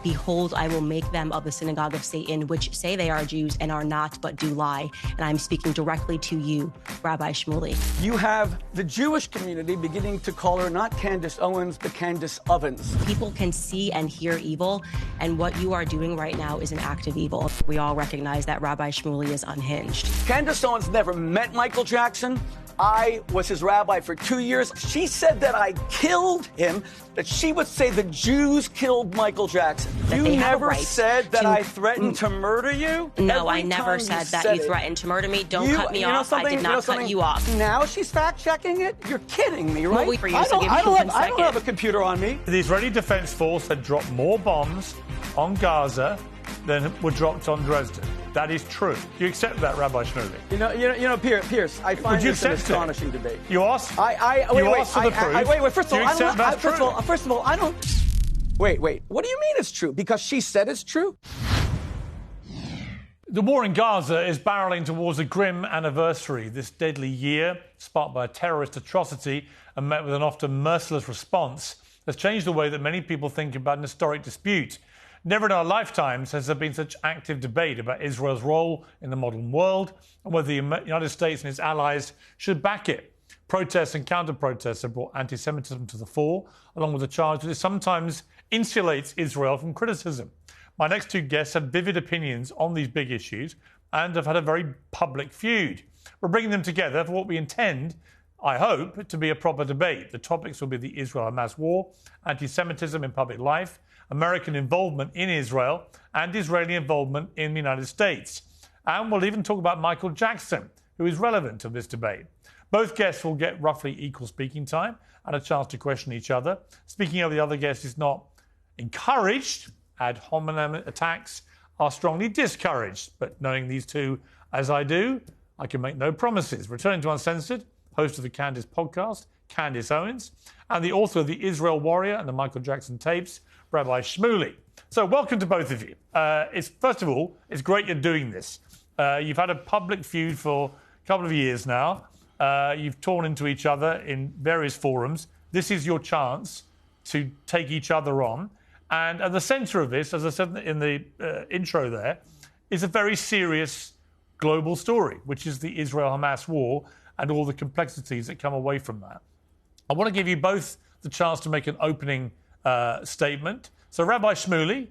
Behold, I will make them of the synagogue of Satan, which say they are Jews and are not, but do lie. And I'm speaking directly to you, Rabbi Shmuley. You have the Jewish community beginning to call her not Candace Owens, but Candace Owens. People can see and hear evil, and what you are doing right now is an act of evil. We all recognize that Rabbi Shmuley is unhinged. Candace Owens never met Michael Jackson. I was his rabbi for 2 years. She said that I killed him, that she would say the Jews killed Michael Jackson. You never said that I threatened to murder you? No, I never said that you threatened to murder me. Don't cut me off. I did not cut you off. Now she's fact-checking it? You're kidding me, right? We'll wait for you, so give me 1 second. I don't have a computer on me. The Israeli Defense Force had dropped more bombs on Gaza than were dropped on Dresden. That is true. Do you accept that, Rabbi Shmuley? You know, Pierce, I find this an astonishing debate. You asked? Wait, first of all, I don't... Wait, what do you mean it's true? Because she said it's true? The war in Gaza is barreling towards a grim anniversary. This deadly year, sparked by a terrorist atrocity and met with an often merciless response, has changed the way that many people think about an historic dispute. Never in our lifetimes has there been such active debate about Israel's role in the modern world and whether the United States and its allies should back it. Protests and counter-protests have brought antisemitism to the fore, along with the charge that it sometimes insulates Israel from criticism. My next two guests had vivid opinions on these big issues and have had a very public feud. We're bringing them together for what we intend, I hope, to be a proper debate. The topics will be the Israel-Hamas war, anti-Semitism in public life, American involvement in Israel, and Israeli involvement in the United States. And we'll even talk about Michael Jackson, who is relevant to this debate. Both guests will get roughly equal speaking time and a chance to question each other. Speaking of the other guest is not encouraged. Ad hominem attacks are strongly discouraged. But knowing these two as I do, I can make no promises. Returning to Uncensored, host of the Candace podcast, Candace Owens, and the author of The Israel Warrior and the Michael Jackson tapes, Rabbi Shmuley. So welcome to both of you. First of all, it's great you're doing this. You've had a public feud for a couple of years now. You've torn into each other in various forums. This is your chance to take each other on. And at the centre of this, as I said in the intro there, is a very serious global story, which is the Israel-Hamas war and all the complexities that come away from that. I want to give you both the chance to make an opening statement. So, Rabbi Shmuley,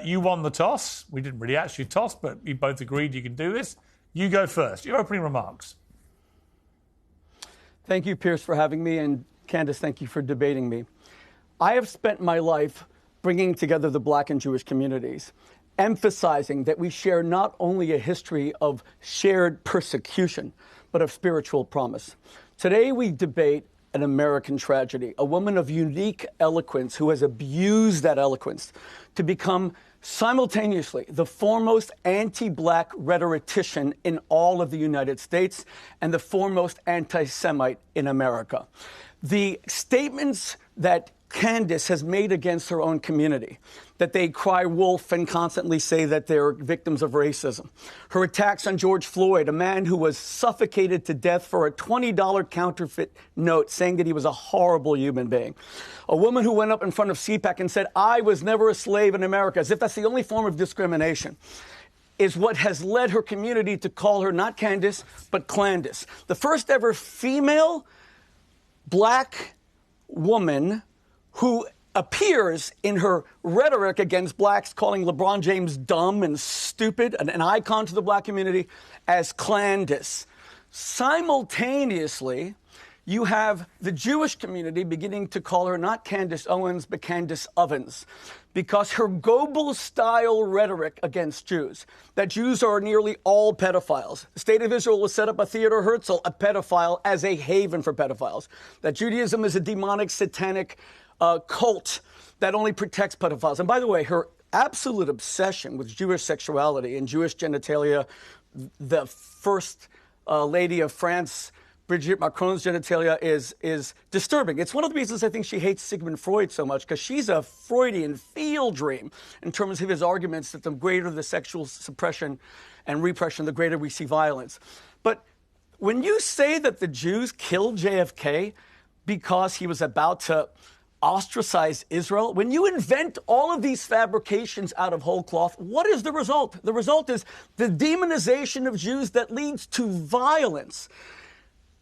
you won the toss. We didn't really actually toss, but you both agreed you can do this. You go first. Your opening remarks. Thank you, Piers, for having me, and Candace, thank you for debating me. I have spent my life bringing together the Black and Jewish communities, emphasizing that we share not only a history of shared persecution, but of spiritual promise. Today we debate an American tragedy, a woman of unique eloquence who has abused that eloquence to become simultaneously the foremost anti-Black rhetorician in all of the United States and the foremost anti-Semite in America. The statements that Candace has made against her own community, that they cry wolf and constantly say that they're victims of racism. Her attacks on George Floyd, a man who was suffocated to death for a $20 counterfeit note saying that he was a horrible human being. A woman who went up in front of CPAC and said, I was never a slave in America, as if that's the only form of discrimination, is what has led her community to call her not Candace, but Clandis. The first ever female Black woman who appears in her rhetoric against Blacks, calling LeBron James dumb and stupid, an icon to the Black community, as Clandis. Simultaneously, you have the Jewish community beginning to call her not Candace Owens, but Candace Owens, because her Qlobal-style rhetoric against Jews, that Jews are nearly all pedophiles. The State of Israel will set up a Theodor Herzl, a pedophile, as a haven for pedophiles, that Judaism is a demonic, satanic cult that only protects pedophiles. And by the way, her absolute obsession with Jewish sexuality and Jewish genitalia, the first lady of France, Brigitte Macron's genitalia, is disturbing. It's one of the reasons I think she hates Sigmund Freud so much, because she's a Freudian field dream in terms of his arguments that the greater the sexual suppression and repression, the greater we see violence. But when you say that the Jews killed JFK because he was about to ostracize Israel, when you invent all of these fabrications out of whole cloth, what is the result? The result is the demonization of Jews that leads to violence.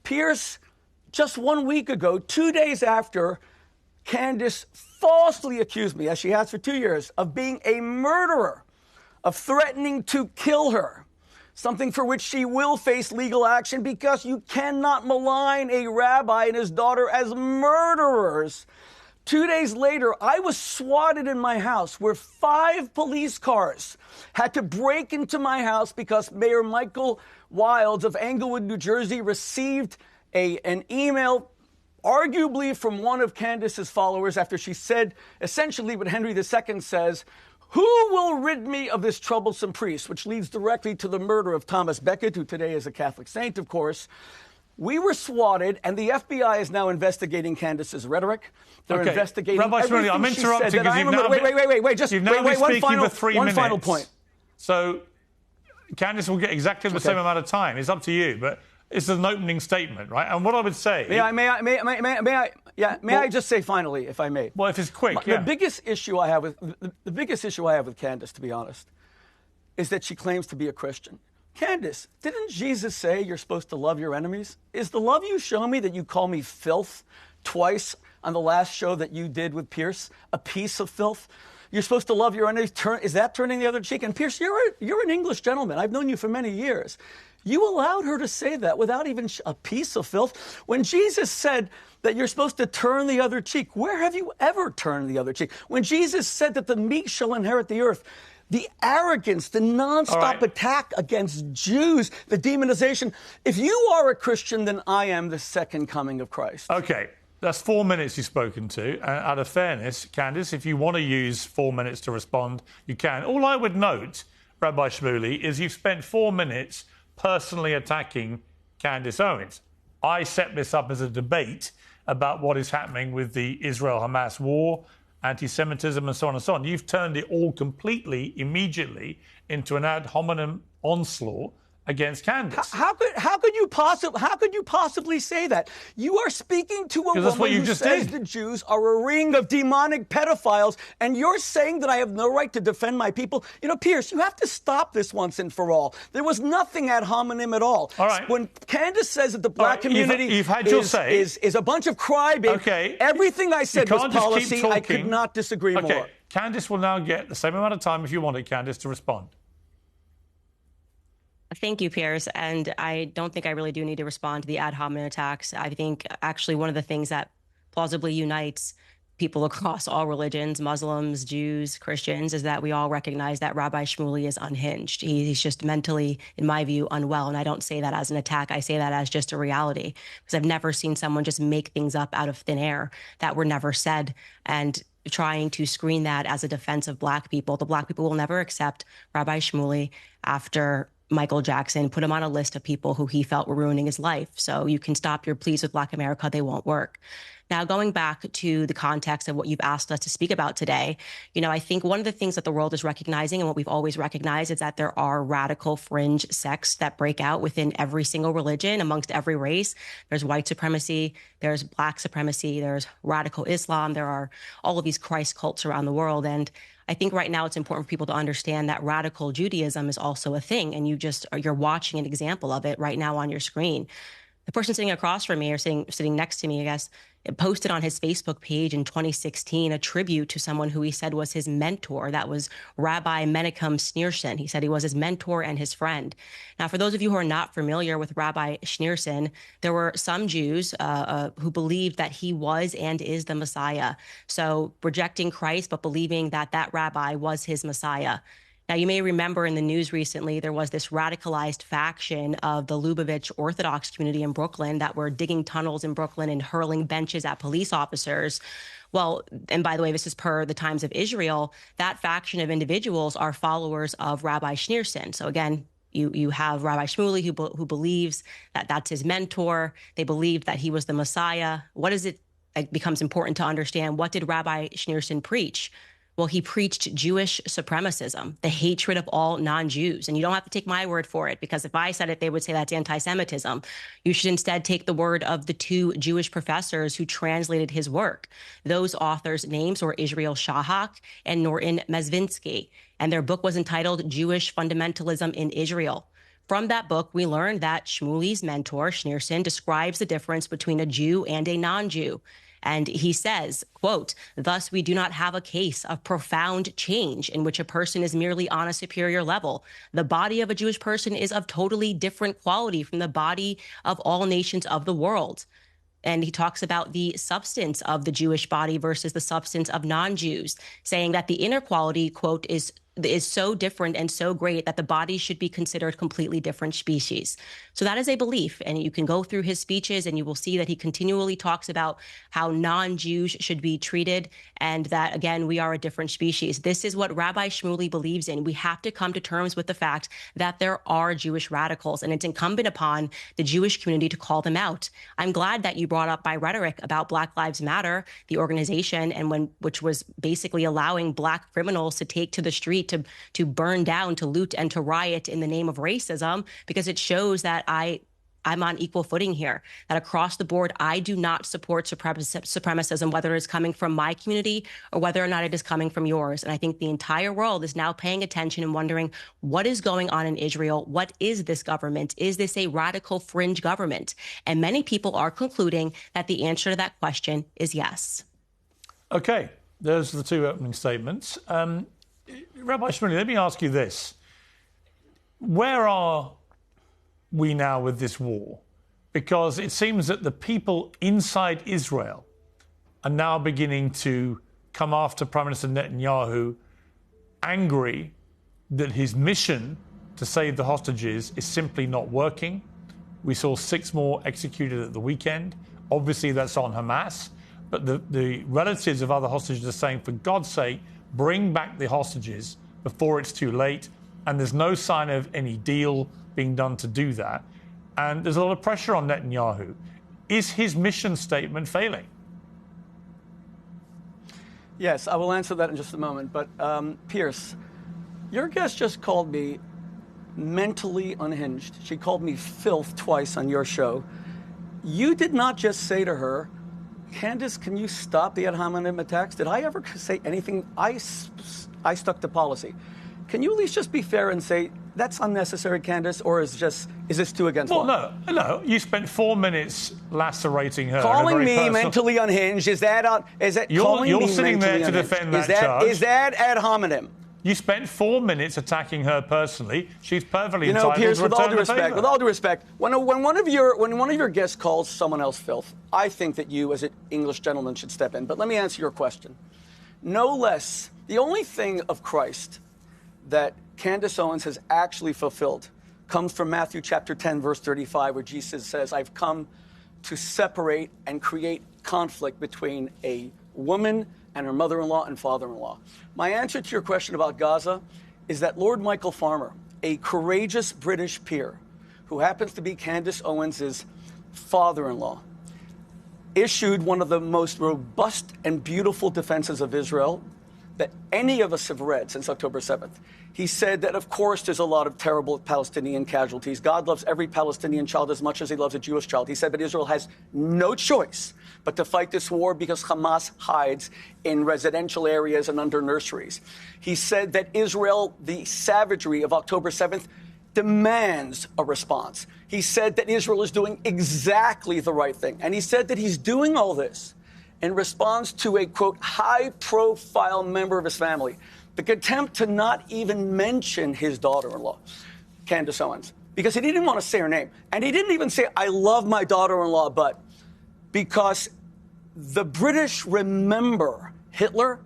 Piers, just 1 week ago, 2 days after Candace falsely accused me, as she has for 2 years, of being a murderer, of threatening to kill her, something for which she will face legal action because you cannot malign a rabbi and his daughter as murderers. 2 days later, I was swatted in my house where 5 police cars had to break into my house because Mayor Michael Wilds of Englewood, New Jersey, received an email arguably from one of Candace's followers after she said essentially what Henry II says, "Who will rid me of this troublesome priest?" which leads directly to the murder of Thomas Becket, who today is a Catholic saint, of course. We were swatted, and the FBI is now investigating Candace's rhetoric. They're investigating Rabbi Shmuley, I'm interrupting because you've now been speaking for 3 minutes. One final point. So Candace will get exactly the same amount of time. It's up to you, but it's an opening statement, right? And what I would say... May I just say finally, if I may? Well, if it's quick, The biggest issue I have with Candace, to be honest, is that she claims to be a Christian. Candace, didn't Jesus say you're supposed to love your enemies? Is the love you show me that you call me filth twice on the last show that you did with Piers a piece of filth? You're supposed to love your enemies. Is that turning the other cheek? And Piers, you're an English gentleman. I've known you for many years. You allowed her to say that without even a piece of filth. When Jesus said that you're supposed to turn the other cheek, where have you ever turned the other cheek? When Jesus said that the meek shall inherit the earth, the arrogance, the nonstop attack against Jews, the demonization. If you are a Christian, then I am the second coming of Christ. Okay, that's 4 minutes you've spoken to. Out of fairness, Candace, if you want to use 4 minutes to respond, you can. All I would note, Rabbi Shmuley, is you've spent 4 minutes personally attacking Candace Owens. I set this up as a debate about what is happening with the Israel-Hamas war, anti-Semitism, and so on and so on. You've turned it all completely, immediately, into an ad hominem onslaught against Candace. How could you possibly say that? You are speaking to a woman who says the Jews are a ring of demonic pedophiles, and you're saying that I have no right to defend my people? You know, Piers, you have to stop this once and for all. There was nothing ad hominem at all. All right. When Candace says that the black community you've had your say. is a bunch of crybabies, everything I said was policy. I could not disagree more. Candace will now get the same amount of time, if you want it, Candace, to respond. Thank you, Piers. And I don't think I really do need to respond to the ad hominem attacks. I think actually one of the things that plausibly unites people across all religions, Muslims, Jews, Christians, is that we all recognize that Rabbi Shmuley is unhinged. He's just mentally, in my view, unwell. And I don't say that as an attack. I say that as just a reality, because I've never seen someone just make things up out of thin air that were never said. And trying to screen that as a defense of black people. The black people will never accept Rabbi Shmuley after Michael Jackson put him on a list of people who he felt were ruining his life. So you can stop your pleas with Black America. They won't work. Now, going back to the context of what you've asked us to speak about today, you know, I think one of the things that the world is recognizing and what we've always recognized is that there are radical fringe sects that break out within every single religion, amongst every race. There's white supremacy, there's black supremacy, there's radical Islam, there are all of these Christ cults around the world. And I think right now it's important for people to understand that radical Judaism is also a thing, and you're watching an example of it right now on your screen. The person sitting across from me, or sitting next to me, I guess, posted on his Facebook page in 2016 a tribute to someone who he said was his mentor. That was Rabbi Menachem Schneerson. He said he was his mentor and his friend. Now, for those of you who are not familiar with Rabbi Schneerson, there were some Jews who believed that he was and is the Messiah. So rejecting Christ, but believing that that rabbi was his Messiah. Now, you may remember in the news recently, there was this radicalized faction of the Lubavitch Orthodox community in Brooklyn that were digging tunnels in Brooklyn and hurling benches at police officers. Well, and by the way, this is per the Times of Israel, that faction of individuals are followers of Rabbi Schneerson. So again, you have Rabbi Shmuley who believes that that's his mentor. They believed that he was the Messiah. What is it? It becomes important to understand, what did Rabbi Schneerson preach? Well, he preached Jewish supremacism, the hatred of all non-Jews. And you don't have to take my word for it, because if I said it, they would say that's anti-Semitism. You should instead take the word of the two Jewish professors who translated his work. Those authors' names were Israel Shahak and Norton Mezvinsky, and their book was entitled Jewish Fundamentalism in Israel. From that book, we learned that Shmuly's mentor, Schneerson, describes the difference between a Jew and a non-Jew. And he says, quote, "Thus we do not have a case of profound change in which a person is merely on a superior level. The body of a Jewish person is of totally different quality from the body of all nations of the world." And he talks about the substance of the Jewish body versus the substance of non-Jews, saying that the inner quality, quote, is so different and so great that the body should be considered completely different species. So that is a belief. And you can go through his speeches and you will see that he continually talks about how non-Jews should be treated, and that, again, we are a different species. This is what Rabbi Shmuly believes in. We have to come to terms with the fact that there are Jewish radicals, and it's incumbent upon the Jewish community to call them out. I'm glad that you brought up my rhetoric about Black Lives Matter, the organization, and which was basically allowing Black criminals to take to the street to burn down, to loot, and to riot in the name of racism, because it shows that I'm on equal footing here, that across the board, I do not support supremacism, whether it's coming from my community or whether or not it is coming from yours. And I think the entire world is now paying attention and wondering what is going on in Israel. What is this government? Is this a radical fringe government? And many people are concluding that the answer to that question is yes. Okay, those are the two opening statements. Rabbi Shmuly, let me ask you this. Where are we now with this war? Because it seems that the people inside Israel are now beginning to come after Prime Minister Netanyahu, angry that his mission to save the hostages is simply not working. We saw 6 more executed at the weekend. Obviously, that's on Hamas. But the relatives of other hostages are saying, for God's sake, bring back the hostages before it's too late. And there's no sign of any deal being done to do that. And there's a lot of pressure on Netanyahu. Is his mission statement failing? Yes, I will answer that in just a moment. But Piers, your guest just called me mentally unhinged. She called me filth twice on your show. You did not just say to her, Candace, can you stop the ad hominem attacks? Did I ever say anything? I stuck to policy. Can you at least just be fair and say that's unnecessary, Candace, or is this too against law? Well, no. You spent 4 minutes lacerating her. Calling me mentally unhinged, is that you're sitting there to defend that charge? Is that ad hominem? You spent 4 minutes attacking her personally. She's perfectly entitled Piers, to return the favor. with all due respect, when one of your guests calls someone else filth, I think that you, as an English gentleman, should step in. But let me answer your question. No less, the only thing of Christ that Candace Owens has actually fulfilled comes from Matthew chapter 10, verse 35, where Jesus says, I've come to separate and create conflict between a woman and her mother-in-law and father-in-law. My answer to your question about Gaza is that Lord Michael Farmer, a courageous British peer who happens to be Candace Owens' father-in-law, issued one of the most robust and beautiful defenses of Israel that any of us have read since October 7th. He said that, of course, there's a lot of terrible Palestinian casualties. God loves every Palestinian child as much as he loves a Jewish child. He said that Israel has no choice but to fight this war because Hamas hides in residential areas and under nurseries. He said that Israel, the savagery of October 7th, demands a response. He said that Israel is doing exactly the right thing. And he said that he's doing all this in response to a, quote, high-profile member of his family. The contempt to not even mention his daughter-in-law, Candace Owens, because he didn't want to say her name. And he didn't even say, I love my daughter-in-law, but because the British remember Hitler,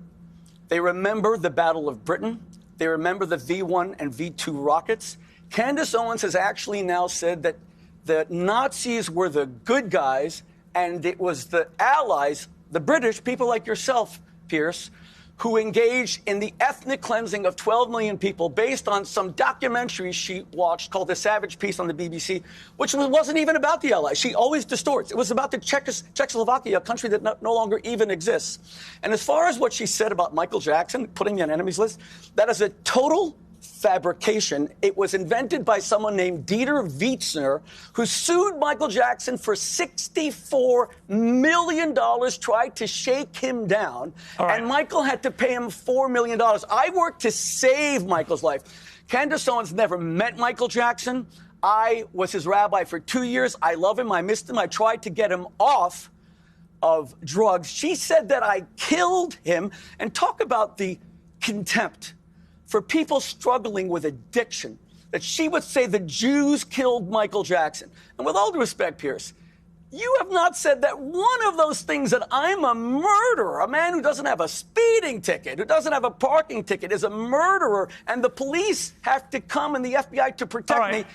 they remember the Battle of Britain, they remember the V-1 and V-2 rockets. Candace Owens has actually now said that the Nazis were the good guys and it was the Allies, the British, people like yourself, Piers, who engaged in the ethnic cleansing of 12 million people based on some documentary she watched called The Savage Peace on the BBC, which wasn't even about the Allies. She always distorts. It was about the Czechoslovakia, a country that no longer even exists. And as far as what she said about Michael Jackson, putting me on enemies list, that is a total fabrication. It was invented by someone named Dieter Wietzner, who sued Michael Jackson for $64 million, tried to shake him down, and Michael had to pay him $4 million. I worked to save Michael's life. Candace Owens never met Michael Jackson. I was his rabbi for 2 years. I love him. I missed him. I tried to get him off of drugs. She said that I killed him. And talk about the contempt for people struggling with addiction, that she would say the Jews killed Michael Jackson. And with all due respect, Piers, you have not said that one of those things, that I'm a murderer, a man who doesn't have a speeding ticket, who doesn't have a parking ticket, is a murderer, and the police have to come and the FBI to protect me.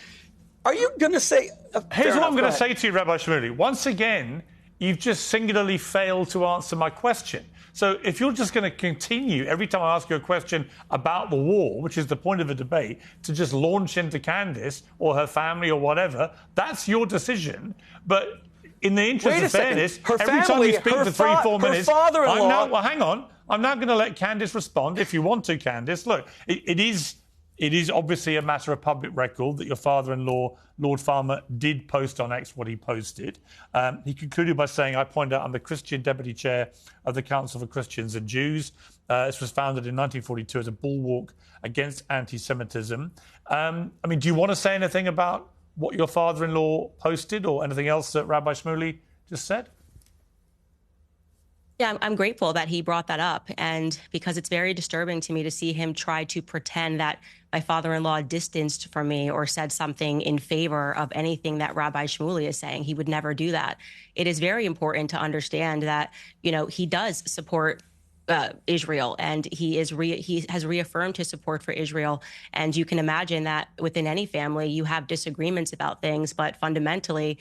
Are you going to say... Here's what I'm going to say to you, Rabbi Shmuley. Once again, you've just singularly failed to answer my question. So if you're just going to continue, every time I ask you a question about the war, which is the point of a debate, to just launch into Candace or her family or whatever, that's your decision. But in the interest of fairness, every time you speak for 3-4 minutes... Well, hang on. I'm now going to let Candace respond, if you want to, Candace. Look, it is obviously a matter of public record that your father-in-law, Lord Farmer, did post on X what he posted. He concluded by saying, I point out I'm the Christian Deputy Chair of the Council for Christians and Jews. This was founded in 1942 as a bulwark against antisemitism. I mean, do you want to say anything about what your father-in-law posted or anything else that Rabbi Shmuley just said? Yeah, I'm grateful that he brought that up, and because it's very disturbing to me to see him try to pretend that my father-in-law distanced from me or said something in favor of anything that Rabbi Shmuley is saying. He would never do that. It is very important to understand that, he does support Israel, and he has reaffirmed his support for Israel. And you can imagine that within any family, you have disagreements about things, but fundamentally,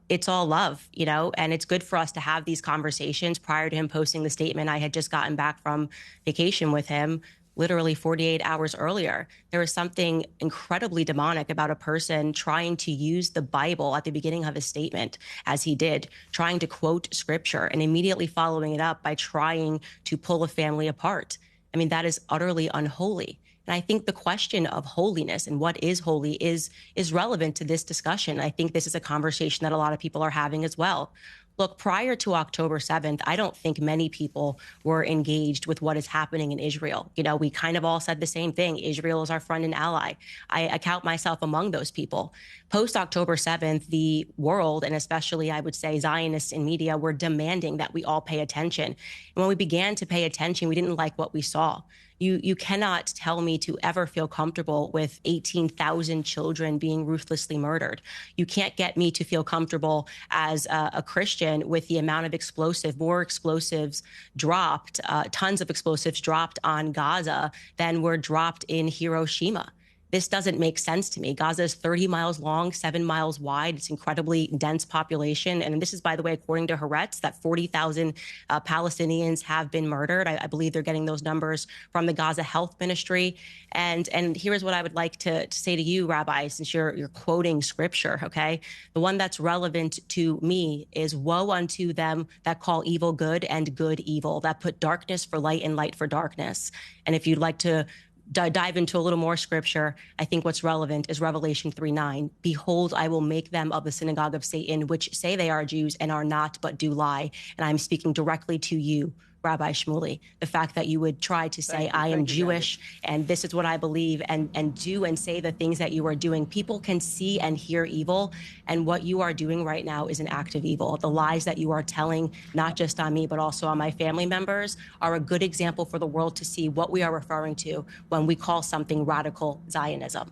it's all love, and it's good for us to have these conversations. Prior to him posting the statement, I had just gotten back from vacation with him. Literally 48 hours earlier, there was something incredibly demonic about a person trying to use the Bible at the beginning of his statement, as he did, trying to quote scripture and immediately following it up by trying to pull a family apart. I mean, that is utterly unholy. And I think the question of holiness and what is holy is relevant to this discussion. I think this is a conversation that a lot of people are having as well. Look, prior to October 7th, I don't think many people were engaged with what is happening in Israel. We kind of all said the same thing. Israel is our friend and ally. I count myself among those people. Post October 7th, the world, and especially I would say Zionists in media, were demanding that we all pay attention. And when we began to pay attention, we didn't like what we saw. You cannot tell me to ever feel comfortable with 18,000 children being ruthlessly murdered. You can't get me to feel comfortable as a Christian with the amount of more explosives dropped, tons of explosives dropped on Gaza than were dropped in Hiroshima. This doesn't make sense to me. Gaza is 30 miles long, 7 miles wide. It's incredibly dense population. And this is, by the way, according to Haaretz, that 40,000 Palestinians have been murdered. I believe they're getting those numbers from the Gaza Health Ministry. And here's what I would like to say to you, Rabbi, since you're quoting scripture, okay? The one that's relevant to me is, woe unto them that call evil good and good evil, that put darkness for light and light for darkness. And if you'd like to dive into a little more scripture, I think what's relevant is Revelation 3:9. Behold, I will make them of the synagogue of Satan, which say they are Jews and are not, but do lie. And I'm speaking directly to you, Rabbi Shmuley. The fact that you would try to say, I am Jewish, and this is what I believe, and do and say the things that you are doing. People can see and hear evil, and what you are doing right now is an act of evil. The lies that you are telling, not just on me, but also on my family members, are a good example for the world to see what we are referring to when we call something radical Zionism.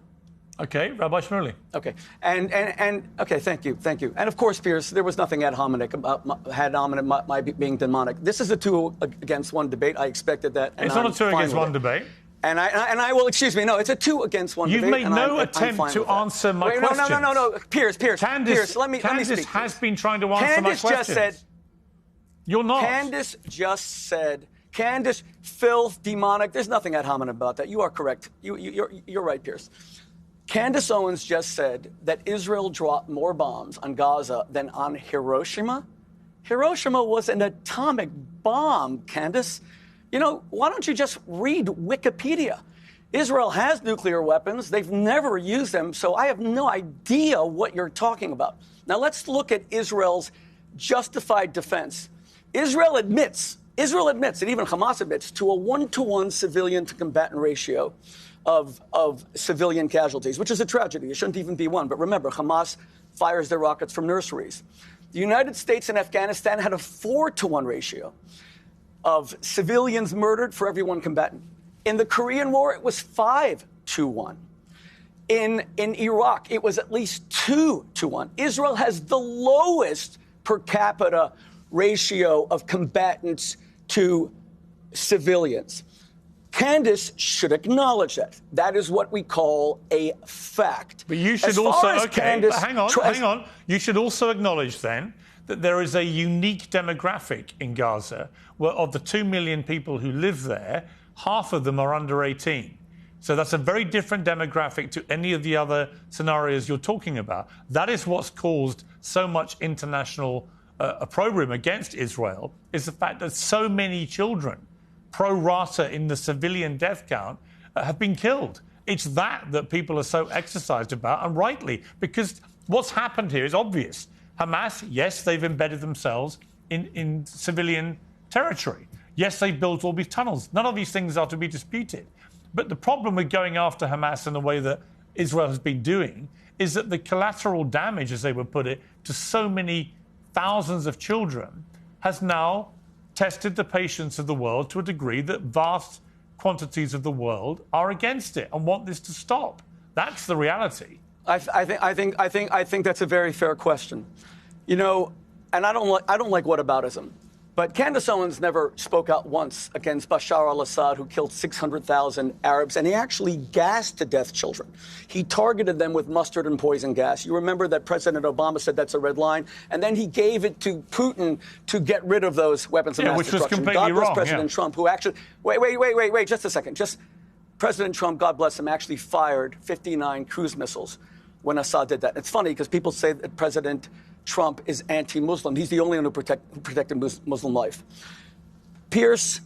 Okay, Rabbi Shmuley. Okay, and okay, thank you. And of course, Piers, there was nothing ad hominem about my being demonic. This is a 2 against 1 debate. I expected that. And it's not a 2 against 1 debate. And I will, excuse me, no, it's a 2 against 1 debate. You've made no attempt to answer my question. No, Piers, Candace, let me speak. Candace has been trying to answer my question. Candace just said, you're not. Candace just said Candace, filth, demonic. There's nothing ad hominem about that. You are correct. You're right, Piers. Candace Owens just said that Israel dropped more bombs on Gaza than on Hiroshima. Hiroshima was an atomic bomb, Candace. You know, why don't you just read Wikipedia? Israel has nuclear weapons. They've never used them, so I have no idea what you're talking about. Now, let's look at Israel's justified defense. Israel admits, and even Hamas admits, to a 1-to-1 civilian-to-combatant ratio of civilian casualties, which is a tragedy. It shouldn't even be one. But remember, Hamas fires their rockets from nurseries. The United States and Afghanistan had a 4-to-1 ratio of civilians murdered for every one combatant. In the Korean War, it was 5-to-1. In Iraq, it was at least 2-to-1. Israel has the lowest per capita ratio of combatants to civilians. Candace should acknowledge that. That is what we call a fact. But you should hang on. You should also acknowledge then that there is a unique demographic in Gaza where of the 2 million people who live there, half of them are under 18. So that's a very different demographic to any of the other scenarios you're talking about. That is what's caused so much international opprobrium against Israel, is the fact that so many children, pro rata in the civilian death count, have been killed. It's that people are so exercised about, and rightly, because what's happened here is obvious. Hamas, yes, they've embedded themselves in civilian territory. Yes, they built all these tunnels. None of these things are to be disputed. But the problem with going after Hamas in the way that Israel has been doing is that the collateral damage, as they would put it, to so many thousands of children has now tested the patience of the world to a degree that vast quantities of the world are against it and want this to stop. That's the reality. I think that's a very fair question. You know, and I don't like whataboutism. But Candace Owens never spoke out once against Bashar al-Assad, who killed 600,000 Arabs, and he actually gassed to death children. He targeted them with mustard and poison gas. You remember that President Obama said that's a red line, and then he gave it to Putin to get rid of those weapons of mass which destruction. was completely God bless wrong, President Trump, who actually... Wait, just a second. President Trump, God bless him, actually fired 59 cruise missiles when Assad did that. It's funny because people say that President Trump is anti-Muslim. He's the only one who protected Muslim life. Pierce,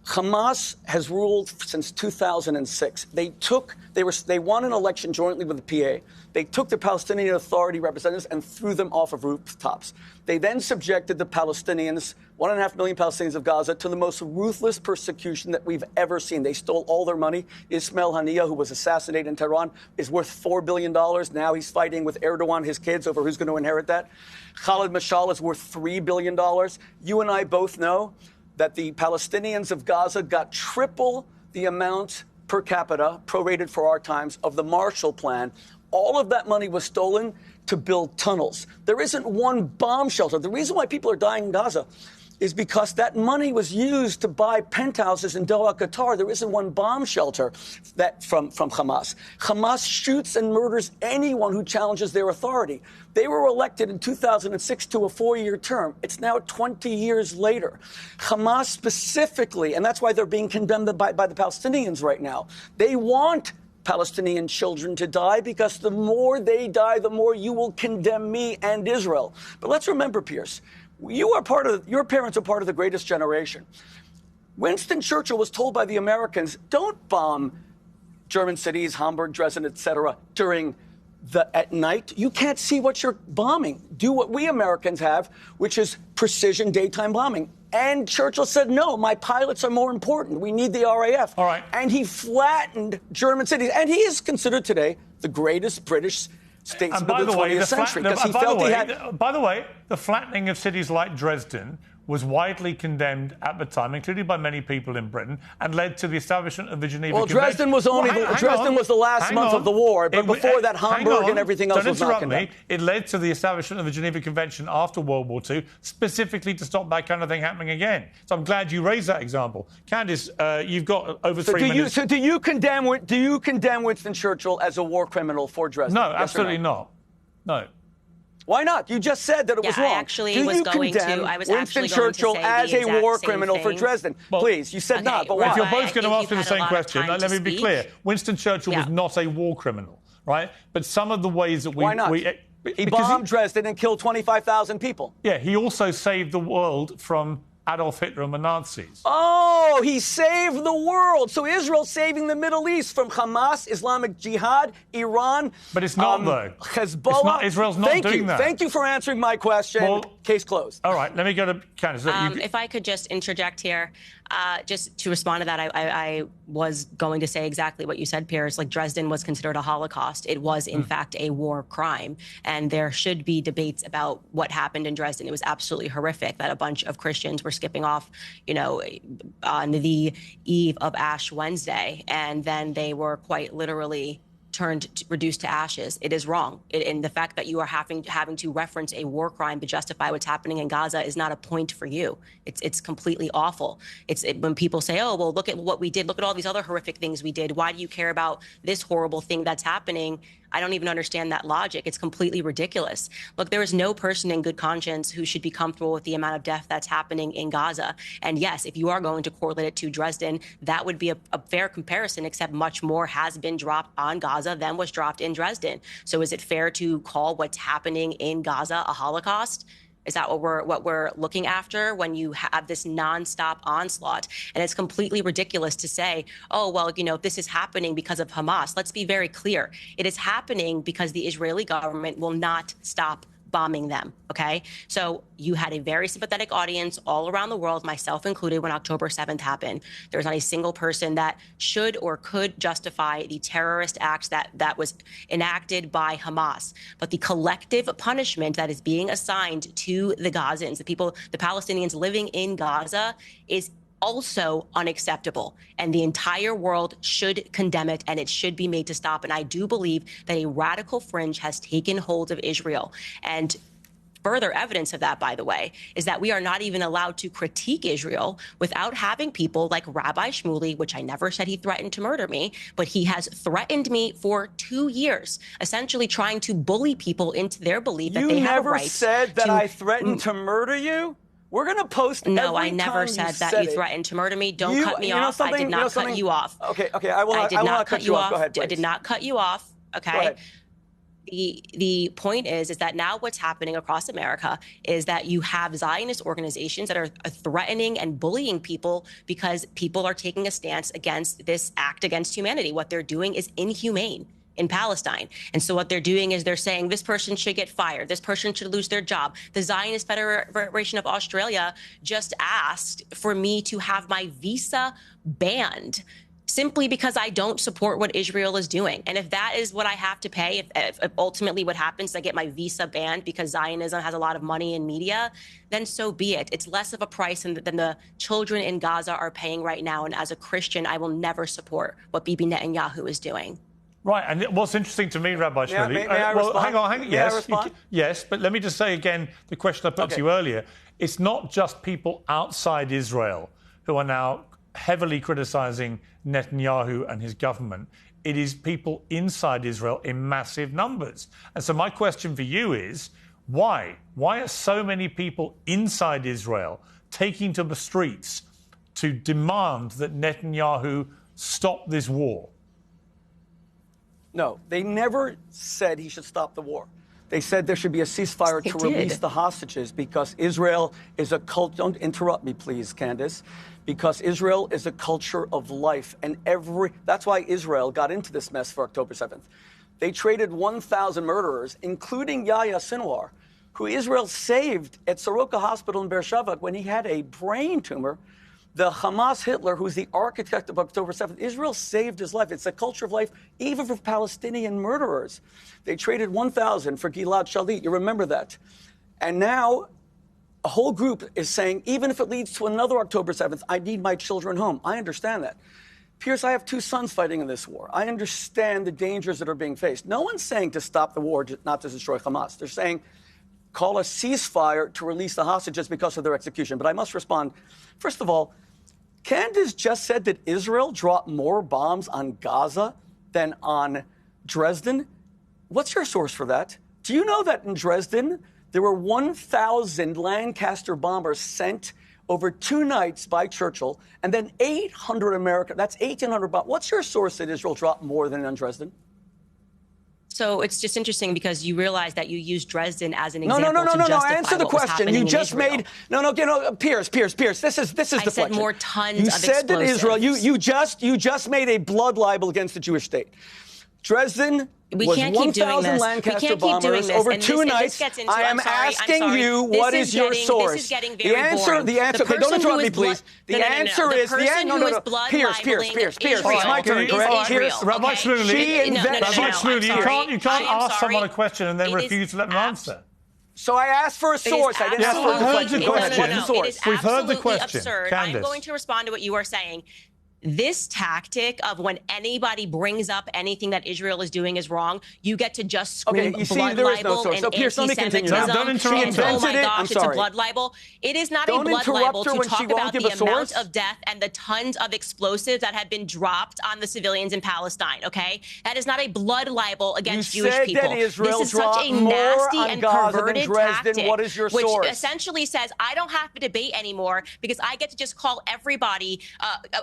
Hamas has ruled since 2006. They won an election jointly with the PA. They took the Palestinian Authority representatives and threw them off of rooftops. They then subjected the Palestinians, 1.5 million Palestinians of Gaza, to the most ruthless persecution that we've ever seen. They stole all their money. Ismail Haniyeh, who was assassinated in Tehran, is worth $4 billion. Now he's fighting with Erdogan, his kids, over who's going to inherit that. Khalid Mashal is worth $3 billion. You and I both know that the Palestinians of Gaza got triple the amount per capita, prorated for our times, of the Marshall Plan. All of that money was stolen to build tunnels. There isn't one bomb shelter. The reason why people are dying in Gaza is because that money was used to buy penthouses in Doha, Qatar. There isn't one bomb shelter that from Hamas. Hamas shoots and murders anyone who challenges their authority. They were elected in 2006 to a 4-year term. It's now 20 years later. Hamas specifically, and that's why they're being condemned by the Palestinians right now. They want Palestinian children to die because the more they die, the more you will condemn me and Israel. But let's remember, Piers, your parents are part of the greatest generation. Winston Churchill was told by the Americans, don't bomb German cities, Hamburg, Dresden, etc., at night. You can't see what you're bombing. Do what we Americans have, which is precision daytime bombing. And Churchill said, no, my pilots are more important. We need the RAF. All right. And he flattened German cities. And he is considered today the greatest British statesman of the 20th century. By the way, the flattening of cities like Dresden was widely condemned at the time, including by many people in Britain, and led to the establishment of the Geneva Convention. Dresden was the last month of the war, but before that, Hamburg and everything else was not condemned. It led to the establishment of the Geneva Convention after World War II, specifically to stop that kind of thing happening again. So I'm glad you raised that example. Candace, you've got over 3 minutes. Do you condemn Winston Churchill as a war criminal for Dresden? No, absolutely not. No. Why not? You just said that it was wrong. I actually was going to. I was Winston actually going to Churchill say as the a exact war same criminal for thing. Dresden? Well, please, you said okay, not, but Well, why? if you're I both going to think ask me the you've had a same lot of question, time let to me be speak. clear. Winston Churchill was Yeah. not a war criminal, right? But some of the ways that we... Why not? He bombed Dresden and killed 25,000 people. Yeah, he also saved the world from Adolf Hitler and the Nazis. Oh, he saved the world. So Israel's saving the Middle East from Hamas, Islamic Jihad, Iran. But it's not, though. Hezbollah. It's not, Israel's not doing that. Thank you for answering my question. Well, case closed. All right, let me go to Candace. If I could just interject here, just to respond to that, I was going to say exactly what you said, Piers. Like, Dresden was considered a Holocaust. It was, in fact, a war crime. And there should be debates about what happened in Dresden. It was absolutely horrific that a bunch of Christians were skipping off, on the eve of Ash Wednesday. And then they were quite literally reduced to ashes. It is wrong. And the fact that you are having to reference a war crime to justify what's happening in Gaza is not a point for you. It's completely awful. When people say, oh, well, look at what we did. Look at all these other horrific things we did. Why do you care about this horrible thing that's happening? I don't even understand that logic. It's completely ridiculous. Look, there is no person in good conscience who should be comfortable with the amount of death that's happening in Gaza. And yes, if you are going to correlate it to Dresden, that would be a fair comparison, except much more has been dropped on Gaza than was dropped in Dresden. So is it fair to call what's happening in Gaza a Holocaust? Is that what we're looking after when you have this nonstop onslaught? And it's completely ridiculous to say, oh, well, this is happening because of Hamas. Let's be very clear. It is happening because the Israeli government will not stop bombing them, okay? So you had a very sympathetic audience all around the world, myself included, when October 7th happened. There was not a single person that should or could justify the terrorist acts that was enacted by Hamas. But the collective punishment that is being assigned to the Gazans, the Palestinians living in Gaza, is also unacceptable. And the entire world should condemn it, and it should be made to stop. And I do believe that a radical fringe has taken hold of Israel. And further evidence of that, by the way, is that we are not even allowed to critique Israel without having people like Rabbi Shmuley, which I never said he threatened to murder me, but he has threatened me for 2 years, essentially trying to bully people into their belief that they have a right. You never said that I threatened to murder you? We're going to post every No, I never time said that said you it. threatened to murder me. Don't cut me off. I did not cut you off. Okay, I will not cut you off. Go ahead, please. I did not cut you off, okay? Go ahead. The point is that now what's happening across America is that you have Zionist organizations that are threatening and bullying people because people are taking a stance against this act against humanity. What they're doing is inhumane in Palestine. And so what they're doing is they're saying this person should get fired. This person should lose their job. The Zionist Federation of Australia just asked for me to have my visa banned simply because I don't support what Israel is doing. And if that is what I have to pay, if ultimately what happens, I get my visa banned because Zionism has a lot of money in media, then so be it. It's less of a price than the children in Gaza are paying right now. And as a Christian, I will never support what Bibi Netanyahu is doing. Right, and what's interesting to me, Rabbi Shmuley... May I respond? Hang on. May I respond? Yes, but let me just say again the question I put to you earlier. It's not just people outside Israel who are now heavily criticising Netanyahu and his government. It is people inside Israel in massive numbers. And so my question for you is, why? Why are so many people inside Israel taking to the streets to demand that Netanyahu stop this war? No, they never said he should stop the war. They said there should be a ceasefire to release the hostages because Israel is a culture. Don't interrupt me, please, Candace. Because Israel is a culture of life. And that's why Israel got into this mess for October 7th. They traded 1,000 murderers, including Yahya Sinwar, who Israel saved at Soroka Hospital in Beersheba when he had a brain tumor. The Hamas Hitler, who's the architect of October 7th, Israel saved his life. It's a culture of life, even for Palestinian murderers. They traded 1,000 for Gilad Shalit. You remember that. And now a whole group is saying, even if it leads to another October 7th, I need my children home. I understand that. Piers, I have 2 sons fighting in this war. I understand the dangers that are being faced. No one's saying to stop the war, not to destroy Hamas. They're saying call a ceasefire to release the hostages because of their execution. But I must respond. First of all, Candace just said that Israel dropped more bombs on Gaza than on Dresden. What's your source for that? Do you know that in Dresden, there were 1,000 Lancaster bombers sent over 2 nights by Churchill, and then 800 American, that's 1,800 bombs. What's your source that Israel dropped more than on Dresden? So it's just interesting because you realize that you used Dresden as an example. No. Answer the question. You just made Piers. This is deflection. I said more tons you of said explosives. that Israel. You just made a blood libel against the Jewish state. Dresden was 1,000 Lancaster bombers over 2 nights. I am asking you, what is your source? This is getting very boring. The answer. Okay, don't interrupt me, please. The answer is Piers. It's my turn. Correct. Rabbi Shmuley, you can't ask someone a sorry. question and then refuse to let them answer. So I asked for a source. I didn't ask for a question. Go ahead. What's the source? It is We've heard the absolutely question. absurd. Candace. I'm going to respond to what you are saying. This tactic of when anybody brings up anything that Israel is doing is wrong, you get to just scream blood libel and anti-Semitism. Don't interrupt her. Oh my gosh, it's a blood libel. It is not a blood libel to talk about the amount of death and the tons of explosives that have been dropped on the civilians in Palestine, okay? That is not a blood libel against Jewish people. This is such a nasty and perverted tactic, what is your which source? essentially says, I don't have to debate anymore because I get to just call everybody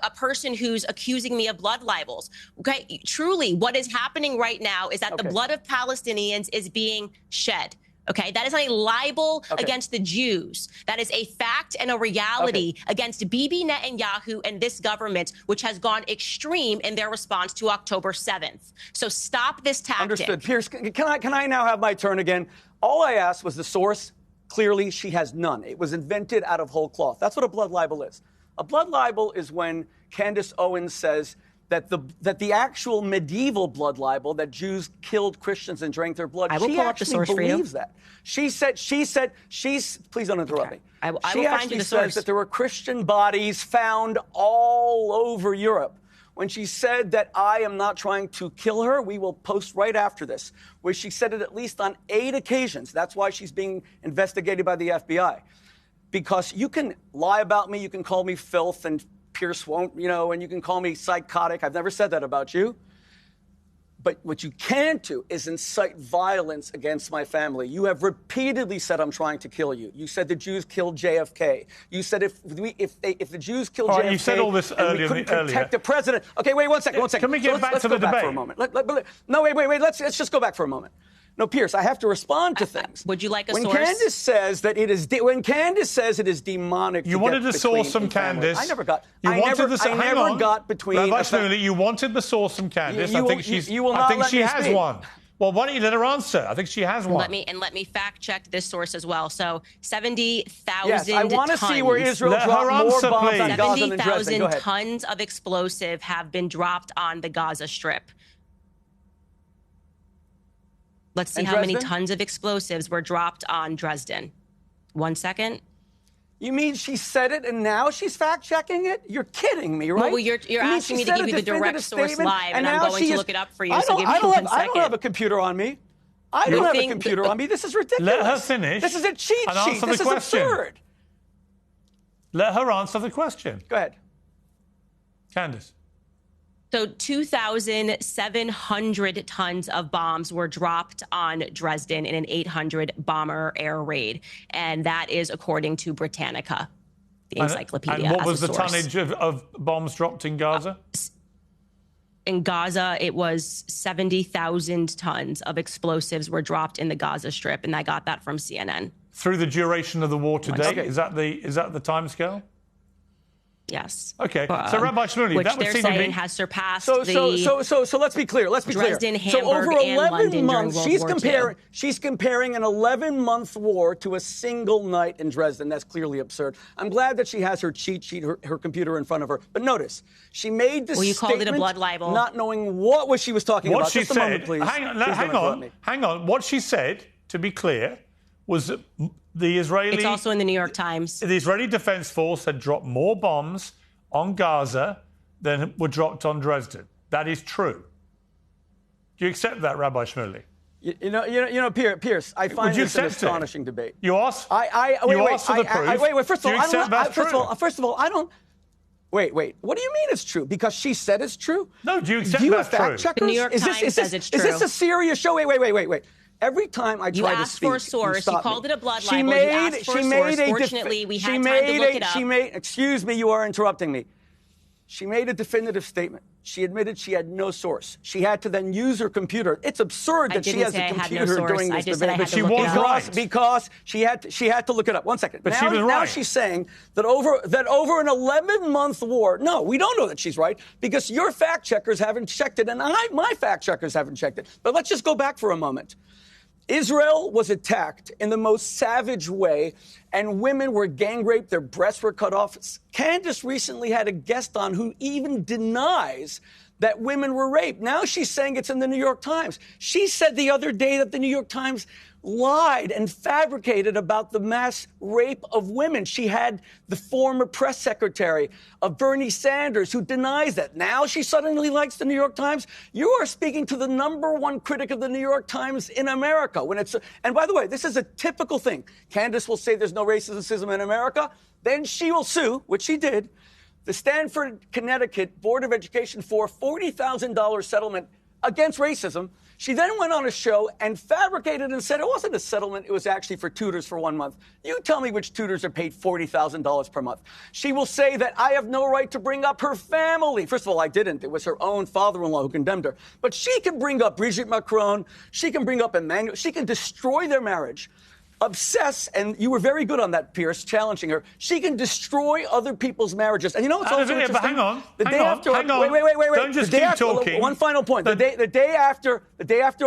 a person who's accusing me of blood libels. Okay, truly, what is happening right now is that the blood of Palestinians is being shed. Okay, that is not a libel against the Jews. That is a fact and a reality against Bibi Netanyahu and this government, which has gone extreme in their response to October 7th. So stop this tactic. Understood. Piers, can I now have my turn again? All I asked was the source. Clearly, she has none. It was invented out of whole cloth. That's what a blood libel is. A blood libel is when Candace Owens says that the actual medieval blood libel, that Jews killed Christians and drank their blood, she actually believes that. She said, please don't interrupt me. She actually says that there were Christian bodies found all over Europe. When she said that I am not trying to kill her, we will post right after this, where she said it at least on 8 occasions. That's why she's being investigated by the FBI. Because you can lie about me, you can call me filth, and Piers won't, and you can call me psychotic. I've never said that about you. But what you can't do is incite violence against my family. You have repeatedly said I'm trying to kill you. You said the Jews killed JFK. You said if the Jews killed JFK, you said all this earlier. We couldn't protect the president. Okay, wait one second. Can we get back to the debate? For a moment. No, wait. Let's just go back for a moment. No, Piers, I have to respond to things. Would you like a source? When Candace says it is demonic. You wanted the source from Candace. I never got. You wanted I never got between. Rabbi Shmuley, you wanted the source from Candace. I think she has one. Well, why don't you let her answer? I think she has one. Let me fact check this source as well. So 70,000 Yes, I want to see where Israel Let dropped her more answer, bombs please. on Gaza than Dresden. 70,000 tons of explosive have been dropped on the Gaza Strip. Let's see how many tons of explosives were dropped on Dresden. 1 second. You mean she said it and now she's fact-checking it? You're kidding me, right? Well, you're asking me to give you the direct source live, and I'm going to look it up for you, so give me 1 second. I don't have a computer on me. I don't have a computer on me. This is ridiculous. Let her finish. This is a cheat sheet. This is absurd. Let her answer the question. Go ahead. Candace. So 2,700 tons of bombs were dropped on Dresden in an 800 bomber air raid. And that is according to Britannica, the encyclopedia. And what was the tonnage of bombs dropped in Gaza? In Gaza, it was 70,000 tons of explosives were dropped in the Gaza Strip. And I got that from CNN. Through the duration of the war to date? Is that the timescale? Yes. Okay. So Rabbi Shmuley, which that would they're seem saying to be has surpassed so let's be clear. Dresden, so Hamburg, over 11 months, she's comparing an 11-month war to a single night in Dresden. That's clearly absurd. I'm glad that she has her cheat sheet, her computer in front of her. But notice, she made this you statement, called it a blood libel, not knowing what she was talking about. She Just said, a moment, please. Hang on. What she said, to be clear, was that the Israeli... It's also in the New York Times. The Israeli Defense Force had dropped more bombs on Gaza than were dropped on Dresden. That is true. Do you accept that, Rabbi Shmuley? You know, Piers, I find this an astonishing debate. You ask? Wait, for the proof. Wait, first of all, first of all, I don't... Wait, what do you mean it's true? Because she said it's true? No, do you accept that's true? Do you have fact checkers? The New York Times says it's true. Is this a serious show? Wait. Every time I try to speak, you asked for a source. You called it a blood libel. You asked for a source. Fortunately, we had time to look it up. Excuse me, you are interrupting me. She made a definitive statement. She admitted she had no source. She had to then use her computer. It's absurd that she has a computer during this debate. But she was right because she had to look it up. One second. But she was right. Now she's saying that over an 11-month war. No, we don't know that she's right because your fact checkers haven't checked it, and my fact checkers haven't checked it. But let's just go back for a moment. Israel was attacked in the most savage way, and women were gang raped, their breasts were cut off. Candace recently had a guest on who even denies that women were raped. Now she's saying it's in the New York Times. She said the other day that the New York Times lied and fabricated about the mass rape of women. She had the former press secretary of Bernie Sanders who denies that. Now she suddenly likes the New York Times. You are speaking to the #1 critic of the New York Times in America. And by the way, this is a typical thing. Candace will say there's no racism in America. Then she will sue, which she did, the Stanford, Connecticut Board of Education for a $40,000 settlement against racism. She then went on a show and fabricated and said it wasn't a settlement, it was actually for tutors for 1 month. You tell me which tutors are paid $40,000 per month. She will say that I have no right to bring up her family. First of all, I didn't. It was her own father-in-law who condemned her. But she can bring up Brigitte Macron. She can bring up Emmanuel. She can destroy their marriage. Obsess, and you were very good on that, Piers, challenging her. She can destroy other people's marriages. And you know what's also interesting? But hang on. Wait. Don't just keep talking. One final point. The day after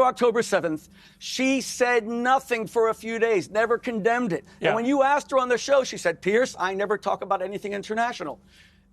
October 7th, she said nothing for a few days, never condemned it. Yeah. And when you asked her on the show, she said, Piers, I never talk about anything international.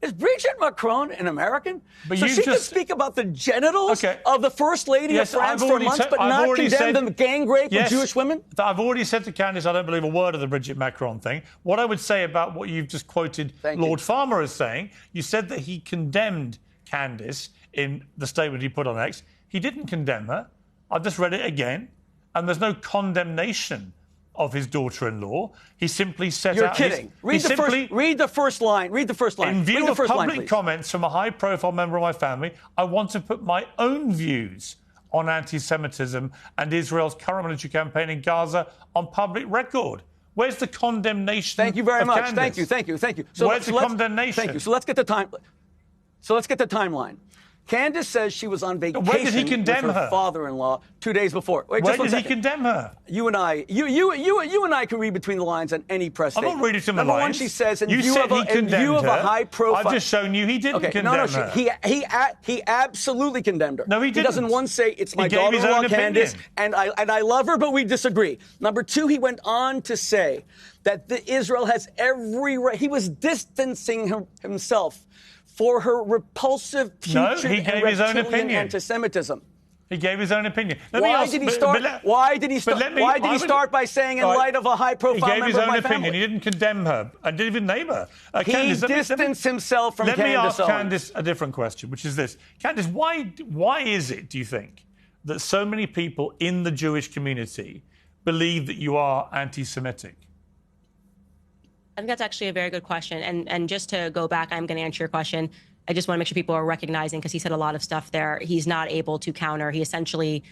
Is Brigitte Macron an American? But so she can speak about the genitals of the First Lady of France for months, but not condemn the gang rape of Jewish women? I've already said to Candace, I don't believe a word of the Brigitte Macron thing. What I would say about what you've just quoted Lord Farmer as saying, you said that he condemned Candace in the statement he put on X. He didn't condemn her. I've just read it again, and there's no condemnation of his daughter-in-law. He simply set You're out... kidding. Read the first line. In view of public comments from a high-profile member of my family, I want to put my own views on anti-Semitism and Israel's current military campaign in Gaza on public record. Where's the condemnation? Thank you very much. Candace? Thank you. Where's the condemnation? Thank you. So let's get the timeline. Candace says she was on vacation with her father-in-law 2 days before. Where did he condemn her? You and I can read between the lines on any press statement. I'm not reading between the lines. Number one, she says, in you view said of a high profile... I've just shown you he didn't condemn her. He absolutely condemned her. No, he didn't. He doesn't once say, it's my daughter-in-law, Candace, and I love her, but we disagree. Number two, he went on to say that Israel has every right... He was distancing himself for her repulsive future and reptilian anti-Semitism. He gave his own opinion. Why did he start by saying, in light of a high-profile member of my family? He gave his own opinion. He didn't condemn her and didn't even name her. He distanced himself from Candace Owens. Let me ask Candace a different question, which is this. Candace, why is it, do you think, that so many people in the Jewish community believe that you are anti-Semitic? I think that's actually a very good question. And just to go back, I'm going to answer your question. I just want to make sure people are recognizing, because he said a lot of stuff there, he's not able to counter. He essentially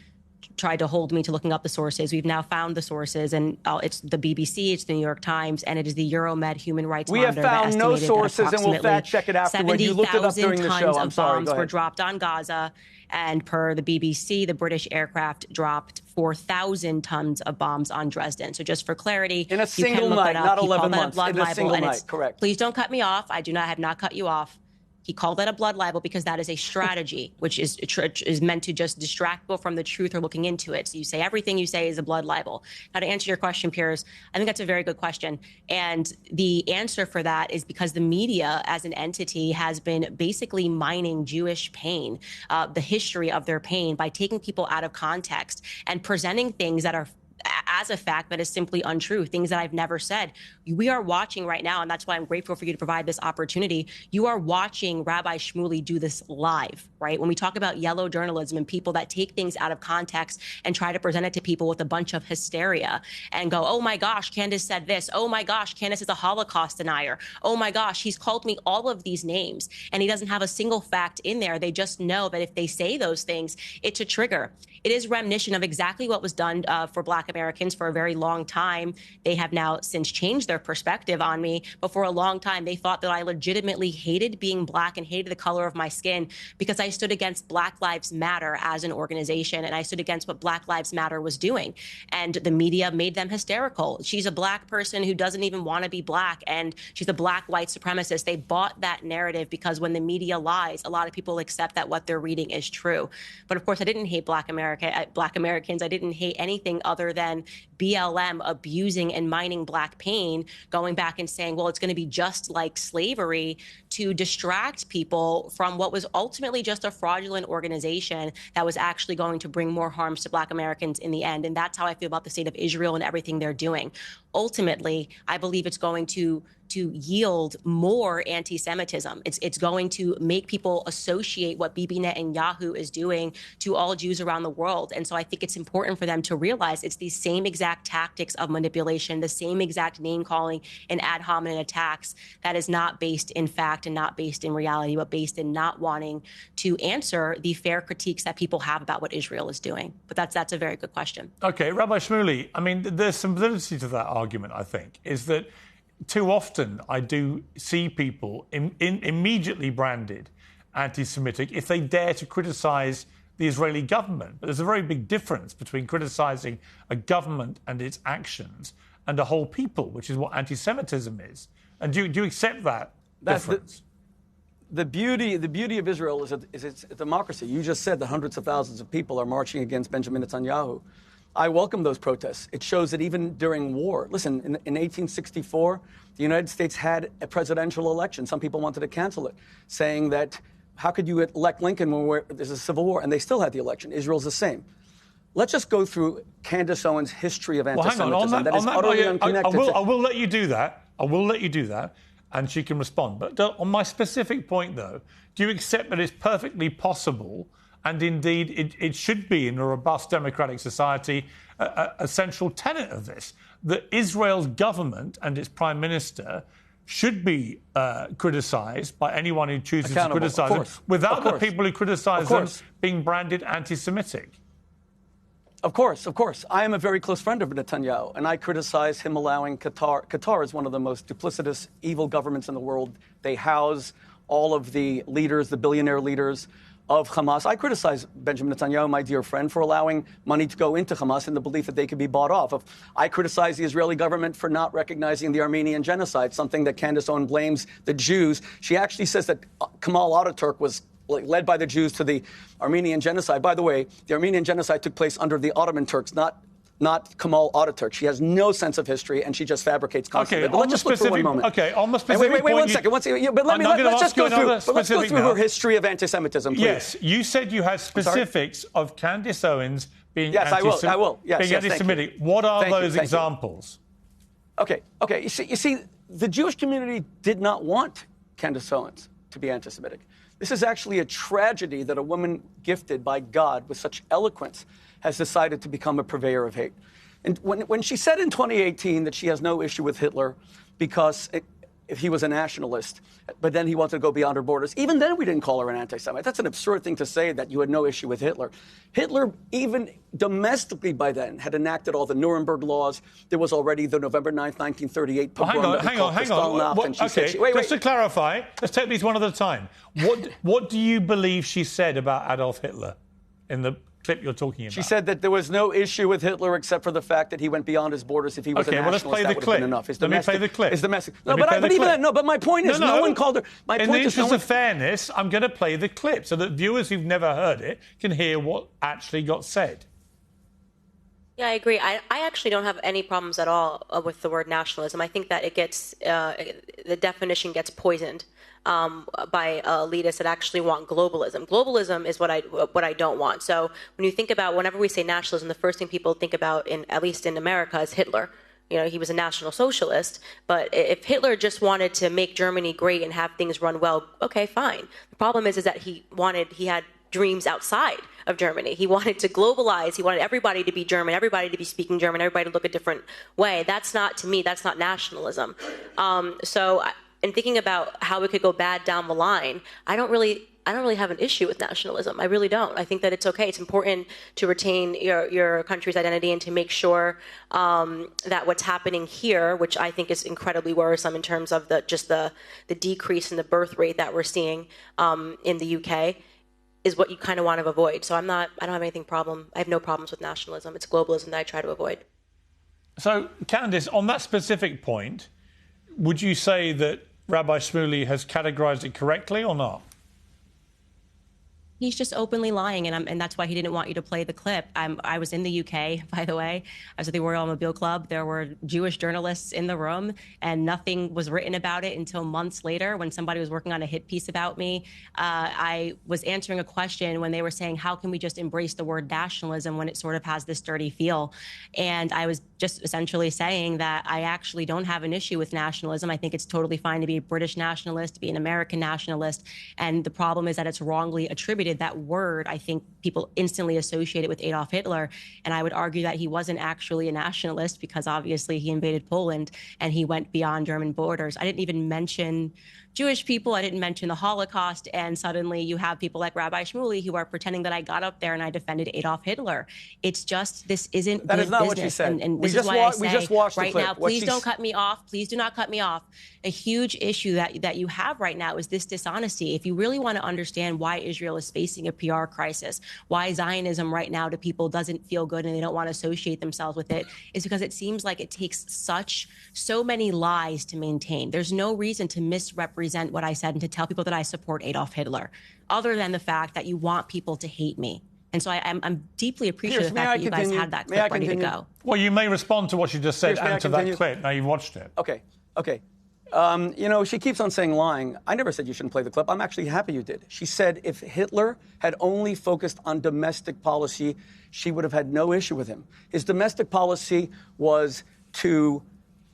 tried to hold me to looking up the sources. We've now found the sources, and it's the BBC, it's the New York Times, and it is the Euromed Human Rights Monitor. We have found no sources, and we'll fact check it afterward. You looked it up during the show. I'm sorry. 70,000 tons of bombs were dropped on Gaza, and per the BBC, the British aircraft dropped 4,000 tons of bombs on Dresden. So just for clarity, in a single night, not 11 months. In a single night, correct. Please don't cut me off. I have not cut you off. He called that a blood libel because that is a strategy, which is meant to just distract people from the truth or looking into it. So you say everything you say is a blood libel. Now, to answer your question, Piers, I think that's a very good question. And the answer for that is because the media as an entity has been basically mining Jewish pain, the history of their pain, by taking people out of context and presenting things that are as a fact that is simply untrue, things that I've never said. We are watching right now, and that's why I'm grateful for you to provide this opportunity. You are watching Rabbi Shmuley do this live, right? When we talk about yellow journalism and people that take things out of context and try to present it to people with a bunch of hysteria and go, oh my gosh, Candace said this. Oh my gosh, Candace is a Holocaust denier. Oh my gosh, he's called me all of these names, and he doesn't have a single fact in there. They just know that if they say those things, it's a trigger. It is reminiscent of exactly what was done for Black Americans for a very long time. They have now since changed their perspective on me, but for a long time, they thought that I legitimately hated being Black and hated the color of my skin because I stood against Black Lives Matter as an organization, and I stood against what Black Lives Matter was doing. And the media made them hysterical. She's a Black person who doesn't even want to be Black, and she's a Black white supremacist. They bought that narrative because when the media lies, a lot of people accept that what they're reading is true. But of course, I didn't hate Black Americans. I didn't hate anything other than BLM abusing and mining Black pain, going back and saying, well, it's going to be just like slavery, to distract people from what was ultimately just a fraudulent organization that was actually going to bring more harms to Black Americans in the end. And that's how I feel about the state of Israel and everything they're doing. Ultimately, I believe it's going to yield more anti-Semitism. It's going to make people associate what Bibi Netanyahu is doing to all Jews around the world. And so I think it's important for them to realize it's these same exact tactics of manipulation, the same exact name calling and ad hominem attacks that is not based in fact and not based in reality, but based in not wanting to answer the fair critiques that people have about what Israel is doing. But that's a very good question. Okay, Rabbi Shmuley, I mean, there's some validity to that argument, I think, is that too often I do see people immediately branded anti-Semitic if they dare to criticise the Israeli government. But there's a very big difference between criticising a government and its actions and a whole people, which is what anti-Semitism is. And do you accept that difference? The beauty of Israel is it's a democracy. You just said that hundreds of thousands of people are marching against Benjamin Netanyahu. I welcome those protests. It shows that even during war, listen, in 1864, the United States had a presidential election. Some people wanted to cancel it, saying that how could you elect Lincoln when there's a civil war? And they still had the election. Israel's the same. Let's just go through Candace Owens' history of anti-Semitism. Well, hang on. That is utterly unconnected. I will let you do that. I will let you do that, and she can respond. But on my specific point, though, do you accept that it's perfectly possible, and indeed it should be in a robust democratic society, a central tenet of this, that Israel's government and its prime minister should be criticised by anyone who chooses to criticise them, without the people who criticise them being branded anti-Semitic? Of course. I am a very close friend of Netanyahu, and I criticize him allowing Qatar. Qatar is one of the most duplicitous, evil governments in the world. They house all of the leaders, the billionaire leaders of Hamas. I criticize Benjamin Netanyahu, my dear friend, for allowing money to go into Hamas in the belief that they could be bought off. I criticize the Israeli government for not recognizing the Armenian genocide, something that Candace Owens blames the Jews. She actually says that Kemal Ataturk was led by the Jews to the Armenian genocide. By the way, the Armenian genocide took place under the Ottoman Turks, not Kemal Ataturk. She has no sense of history, and she just fabricates constantly. Okay, but let's just look for one moment. Okay, on the specific wait, one second. Let's just go through her history of anti-Semitism, please. Yes, you said you had specifics of Candace Owens being I will. Yes, anti-Semitic. What are those examples? Okay. You see, the Jewish community did not want Candace Owens to be anti-Semitic. This is actually a tragedy that a woman gifted by God with such eloquence has decided to become a purveyor of hate. And when she said in 2018 that she has no issue with Hitler because if he was a nationalist, but then he wanted to go beyond her borders, even then we didn't call her an anti-Semite. That's an absurd thing to say, that you had no issue with Hitler. Hitler, even domestically by then, had enacted all the Nuremberg laws. There was already the November 9th, 1938 pogrom. Hang on. Just to clarify, let's take these one at a time. What do you believe she said about Adolf Hitler in the clip you're talking about? She said that there was no issue with Hitler except for the fact that he went beyond his borders. If he was a nationalist, let's play the clip. Let me play the clip. But my point is, no one called her. In the interest of fairness, I'm going to play the clip so that viewers who've never heard it can hear what actually got said. Yeah, I agree. I actually don't have any problems at all with the word nationalism. I think that it gets the definition gets poisoned by elitists that actually want globalism. Globalism is what I don't want. So when you think about whenever we say nationalism, the first thing people think about, at least in America, is Hitler. You know, he was a National Socialist, but if Hitler just wanted to make Germany great and have things run well, okay, fine. The problem is that he had dreams outside of Germany. He wanted to globalize. He wanted everybody to be German, everybody to be speaking German, everybody to look a different way. That's not, to me, that's not nationalism. In thinking about how it could go bad down the line, I don't really have an issue with nationalism. I really don't. I think that it's okay. It's important to retain your country's identity and to make sure that what's happening here, which I think is incredibly worrisome in terms of the decrease in the birth rate that we're seeing in the UK, is what you kind of want to avoid. So I don't have I have no problems with nationalism. It's globalism that I try to avoid. So, Candace, on that specific point, would you say that Rabbi Shmuley has categorized it correctly or not? He's just openly lying, and that's why he didn't want you to play the clip. I was in the UK, by the way. I was at the Royal Mobile Club. There were Jewish journalists in the room, and nothing was written about it until months later when somebody was working on a hit piece about me. I was answering a question when they were saying, how can we just embrace the word nationalism when it sort of has this dirty feel? And I was just essentially saying that I actually don't have an issue with nationalism. I think it's totally fine to be a British nationalist, to be an American nationalist. And the problem is that it's wrongly attributed. That word, I think people instantly associate it with Adolf Hitler. And I would argue that he wasn't actually a nationalist because obviously he invaded Poland and he went beyond German borders. I didn't even mention Jewish people. I didn't mention the Holocaust. And suddenly you have people like Rabbi Shmuley who are pretending that I got up there and I defended Adolf Hitler. It's just, this isn't that good is not business. What you said. And we this is why I say right now, please don't cut me off. Please do not cut me off. A huge issue that you have right now is this dishonesty. If you really want to understand why Israel is facing a PR crisis, why Zionism right now to people doesn't feel good and they don't want to associate themselves with it, is because it seems like it takes so many lies to maintain. There's no reason to misrepresent what I said and to tell people that I support Adolf Hitler, other than the fact that you want people to hate me. And so I'm deeply appreciative of the fact that you guys had that clip ready to go. Well, you may respond to what you just said and to that clip. Now you've watched it. Okay. She keeps on saying lying. I never said you shouldn't play the clip. I'm actually happy you did. She said if Hitler had only focused on domestic policy, she would have had no issue with him. His domestic policy was to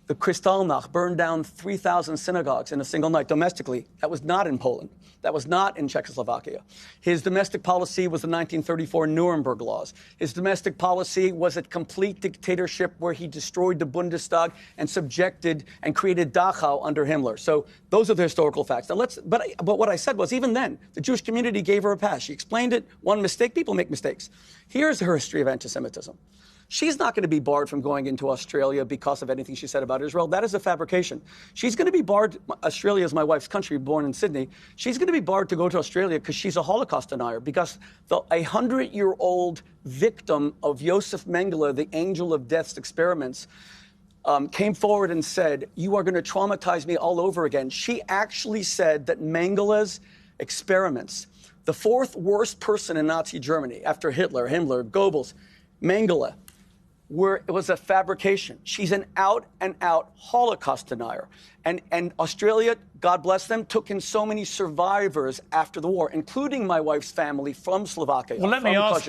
the Kristallnacht, burned down 3,000 synagogues in a single night domestically. That was not in Poland. That was not in Czechoslovakia. His domestic policy was the 1934 Nuremberg laws. His domestic policy was a complete dictatorship where he destroyed the Bundestag and subjected and created Dachau under Himmler. So those are the historical facts. Now but what I said was, even then, the Jewish community gave her a pass. She explained it. One mistake, people make mistakes. Here's her history of anti-Semitism. She's not going to be barred from going into Australia because of anything she said about Israel. That is a fabrication. She's going to be barred. Australia is my wife's country, born in Sydney. She's going to be barred to go to Australia because she's a Holocaust denier, because a 100-year-old victim of Yosef Mengele, the angel of death's experiments, came forward and said, you are going to traumatize me all over again. She actually said that Mengele's experiments, the fourth worst person in Nazi Germany after Hitler, Himmler, Goebbels, Mengele, it was a fabrication. She's an out-and-out Holocaust denier. And Australia, God bless them, took in so many survivors after the war, including my wife's family from Slovakia. Well, let me ask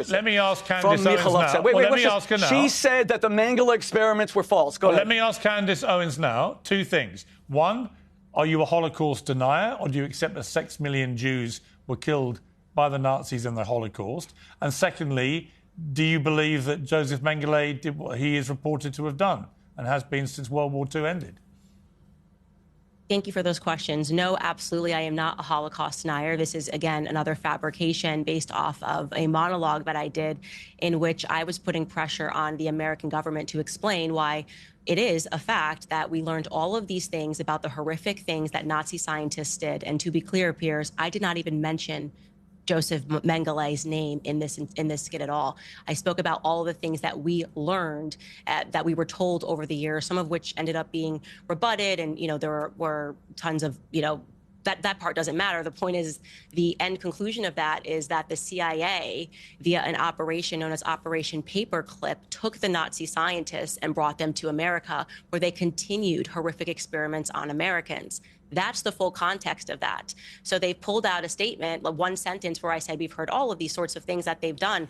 Candace Owens now. Let me ask her now. She said that the Mengele experiments were false. Go ahead. Let me ask Candace Owens now two things. One, are you a Holocaust denier, or do you accept that 6 million Jews were killed by the Nazis in the Holocaust? And secondly, do you believe that Joseph Mengele did what he is reported to have done and has been since World War II ended? Thank you for those questions. No, absolutely, I am not a Holocaust denier. This is, again, another fabrication based off of a monologue that I did in which I was putting pressure on the American government to explain why it is a fact that we learned all of these things about the horrific things that Nazi scientists did. And to be clear, Piers, I did not even mention Joseph Mengele's name in this skit at all. I spoke about all of the things that we learned, that we were told over the years, some of which ended up being rebutted, and there were tons of that part doesn't matter. The point is, the end conclusion of that is that the CIA, via an operation known as Operation Paperclip, took the Nazi scientists and brought them to America, where they continued horrific experiments on Americans. That's the full context of that. So they pulled out a statement, like one sentence where I said, we've heard all of these sorts of things that they've done,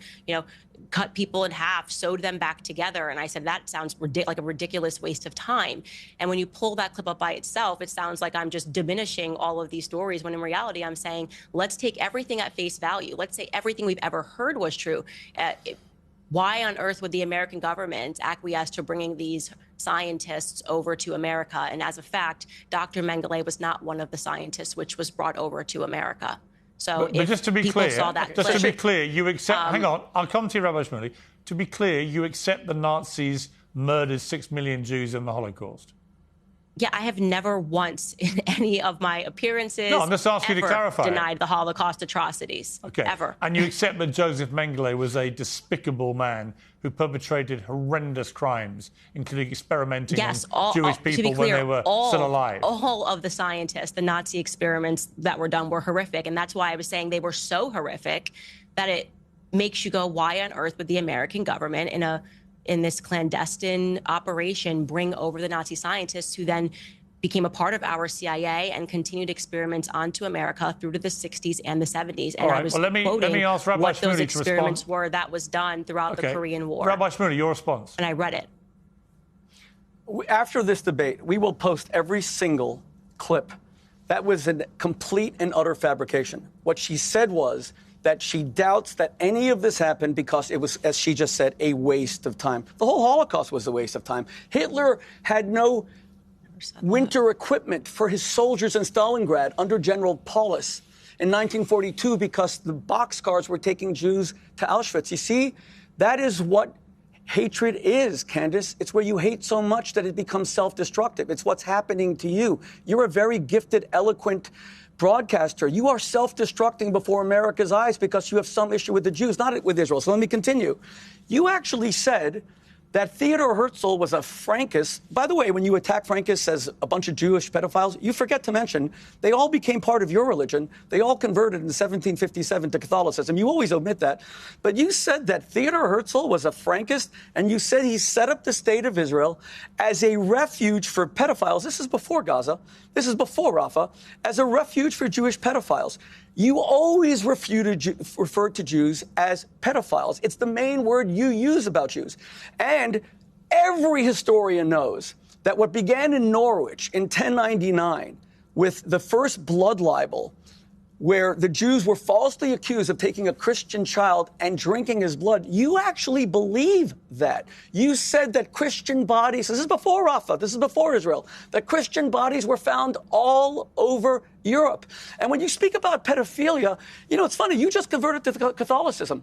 cut people in half, sewed them back together. And I said, that sounds like a ridiculous waste of time. And when you pull that clip up by itself, it sounds like I'm just diminishing all of these stories, when in reality, I'm saying, let's take everything at face value. Let's say everything we've ever heard was true. Why on earth would the American government acquiesce to bringing these scientists over to America? And as a fact, Dr. Mengele was not one of the scientists which was brought over to America. So but just to be clear, you accept, hang on, I'll come to you, Rabbi Shmuley. To be clear, you accept the Nazis murdered 6 million Jews in the Holocaust? Yeah, I have never once in any of my appearances I'm just asking you to clarify denied the Holocaust atrocities. Okay. Ever. And you accept that Joseph Mengele was a despicable man who perpetrated horrendous crimes, including experimenting on Jewish people when they were still alive? All of the scientists, the Nazi experiments that were done were horrific. And that's why I was saying they were so horrific that it makes you go, why on earth would the American government in this clandestine operation bring over the Nazi scientists who then became a part of our CIA and continued experiments onto America through to the 60s and the 70s. And right. I was let me ask Rabbi what Shmuley those to experiments respond. were that was done throughout the Korean War. Rabbi Shmuley, your response. And I read it. After this debate, we will post every single clip. That was a complete and utter fabrication. What she said was that she doubts that any of this happened because it was, as she just said, a waste of time. The whole Holocaust was a waste of time. Hitler had no winter equipment for his soldiers in Stalingrad under General Paulus in 1942 because the boxcars were taking Jews to Auschwitz. You see, that is what hatred is, Candace. It's where you hate so much that it becomes self-destructive. It's what's happening to you. You're a very gifted, eloquent broadcaster. You are self-destructing before America's eyes because you have some issue with the Jews, not with Israel. So let me continue. You actually said that Theodor Herzl was a Frankist. By the way, when you attack Frankists as a bunch of Jewish pedophiles, you forget to mention they all became part of your religion. They all converted in 1757 to Catholicism. You always omit that. But you said that Theodor Herzl was a Frankist, and you said he set up the state of Israel as a refuge for pedophiles. This is before Gaza. This is before Rafah, as a refuge for Jewish pedophiles. You always refer to Jews as pedophiles. It's the main word you use about Jews. And every historian knows that what began in Norwich in 1099 with the first blood libel, where the Jews were falsely accused of taking a Christian child and drinking his blood, you actually believe that. You said that Christian bodies, this is before Rafah, this is before Israel, that Christian bodies were found all over Europe. And when you speak about pedophilia, it's funny, you just converted to Catholicism.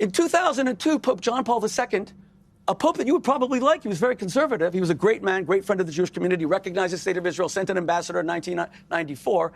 In 2002, Pope John Paul II, a pope that you would probably like, he was very conservative. He was a great man, great friend of the Jewish community, recognized the state of Israel, sent an ambassador in 1994.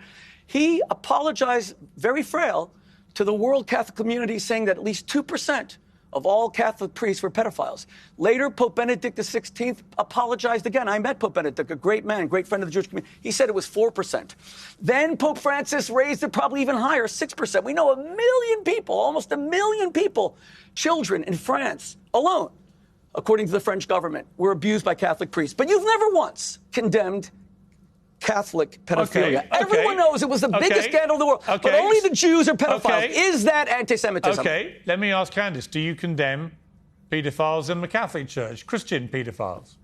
He apologized, very frail, to the world Catholic community, saying that at least 2% of all Catholic priests were pedophiles. Later, Pope Benedict XVI apologized again. I met Pope Benedict, a great man, great friend of the Jewish community. He said it was 4%. Then Pope Francis raised it probably even higher, 6%. We know 1 million people, almost 1 million people, children in France alone, according to the French government, were abused by Catholic priests. But you've never once condemned Catholic pedophilia. Okay. Everyone knows it was the biggest scandal in the world. But only the Jews are pedophiles. Is that anti-Semitism? Okay, let me ask Candace, do you condemn pedophiles in the Catholic Church, Christian pedophiles?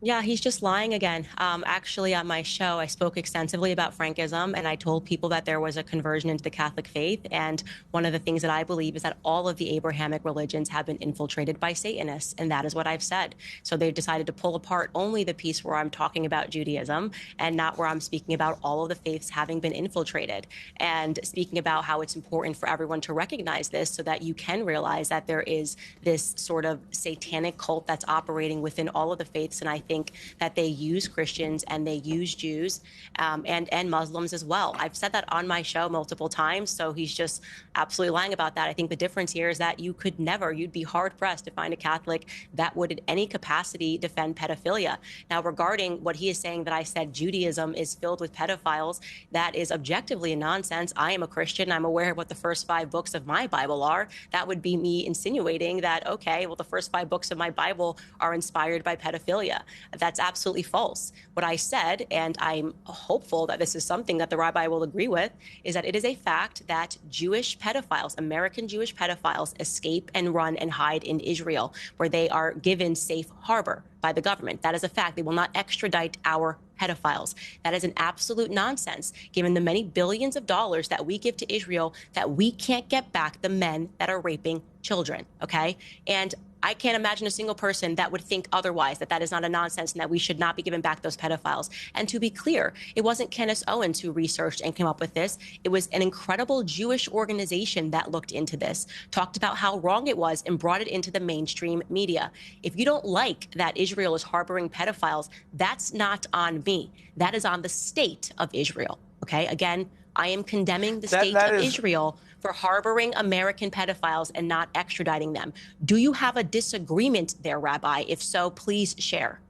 Yeah, he's just lying again. Actually, on my show, I spoke extensively about Frankism, and I told people that there was a conversion into the Catholic faith. And one of the things that I believe is that all of the Abrahamic religions have been infiltrated by Satanists, and that is what I've said. So they've decided to pull apart only the piece where I'm talking about Judaism and not where I'm speaking about all of the faiths having been infiltrated, and speaking about how it's important for everyone to recognize this so that you can realize that there is this sort of satanic cult that's operating within all of the faiths. And I think think that they use Christians and they use Jews and Muslims as well. I've said that on my show multiple times, so he's just absolutely lying about that. I think the difference here is that you'd be hard-pressed to find a Catholic that would in any capacity defend pedophilia. Now, regarding what he is saying that I said Judaism is filled with pedophiles, that is objectively a nonsense. I am a Christian. I'm aware of what the first 5 books of my Bible are. That would be me insinuating that, okay, well, the first 5 books of my Bible are inspired by pedophilia. That's absolutely false. What I said, and I'm hopeful that this is something that the rabbi will agree with, is that it is a fact that Jewish pedophiles, American Jewish pedophiles, escape and run and hide in Israel, where they are given safe harbor by the government. That is a fact. They will not extradite our pedophiles. That is an absolute nonsense, given the many billions of dollars that we give to Israel, that we can't get back the men that are raping children, okay? And I can't imagine a single person that would think otherwise, that is not a nonsense and that we should not be giving back those pedophiles. And to be clear, it wasn't Candace Owens who researched and came up with this. It was an incredible Jewish organization that looked into this, talked about how wrong it was, and brought it into the mainstream media. If you don't like that Israel is harboring pedophiles, that's not on me. That is on the state of Israel, okay? Again, I am condemning the state of Israel for harboring American pedophiles and not extraditing them. Do you have a disagreement there, Rabbi? If so, please share.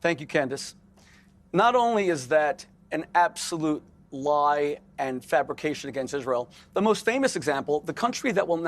Thank you, Candace. Not only is that an absolute lie and fabrication against Israel, the most famous example, the country that will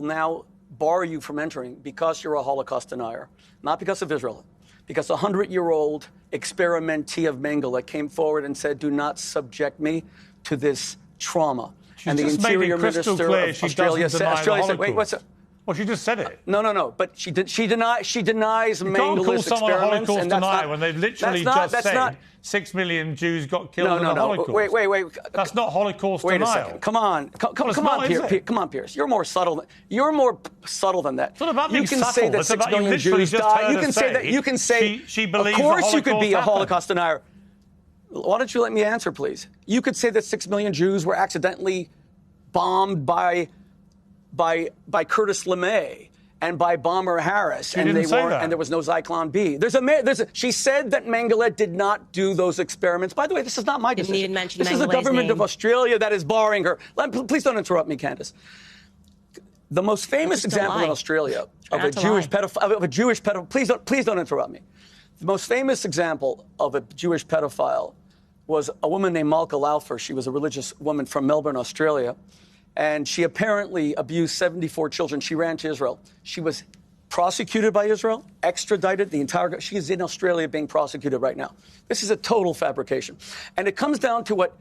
now bar you from entering because you're a Holocaust denier, not because of Israel, because a 100-year-old experimentee of Mengele came forward and said, do not subject me to this trauma. And the Interior Minister of Australia said, wait, what's it? Well, she just said it. No. But she denies Mengele's experiments. You can't call someone a Holocaust denier when they've literally just said 6 million Jews got killed in the Holocaust. Wait. That's not Holocaust denial. Wait a second. Come on, Piers. You're more subtle than that. It's not about being you can subtle. say that it's 6 about million Jews died. You can say she believes of course you could be a happened. Holocaust denier. Why don't you let me answer, please? You could say that 6 million Jews were accidentally bombed by Curtis LeMay and by Bomber Harris, and there was no Zyklon B. She said that Mengele did not do those experiments. By the way, this is not my decision. Didn't even mention this is the government of Australia that is barring her. Please don't interrupt me, Candace. The most famous example in Australia of a Jewish pedophile. Please don't interrupt me. The most famous example of a Jewish pedophile was a woman named Malka Laufer. She was a religious woman from Melbourne, Australia. And she apparently abused 74 children. She ran to Israel. She was prosecuted by Israel, extradited. She is in Australia being prosecuted right now. This is a total fabrication. And it comes down to what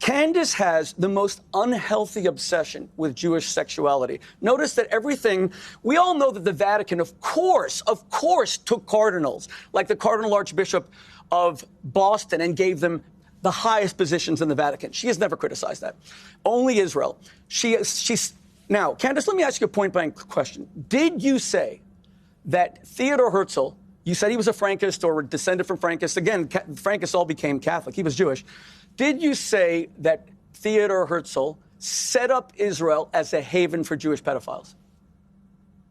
Candace has the most unhealthy obsession with Jewish sexuality. Notice that we all know that the Vatican, of course, took cardinals, like the Cardinal Archbishop of Boston, and gave them the highest positions in the Vatican. She has never criticized that. Only Israel. Now, Candace, let me ask you a point-blank question. Did you say that Theodor Herzl, you said he was a Frankist or descended from Frankists. Again, Frankists all became Catholic. He was Jewish. Did you say that Theodor Herzl set up Israel as a haven for Jewish pedophiles?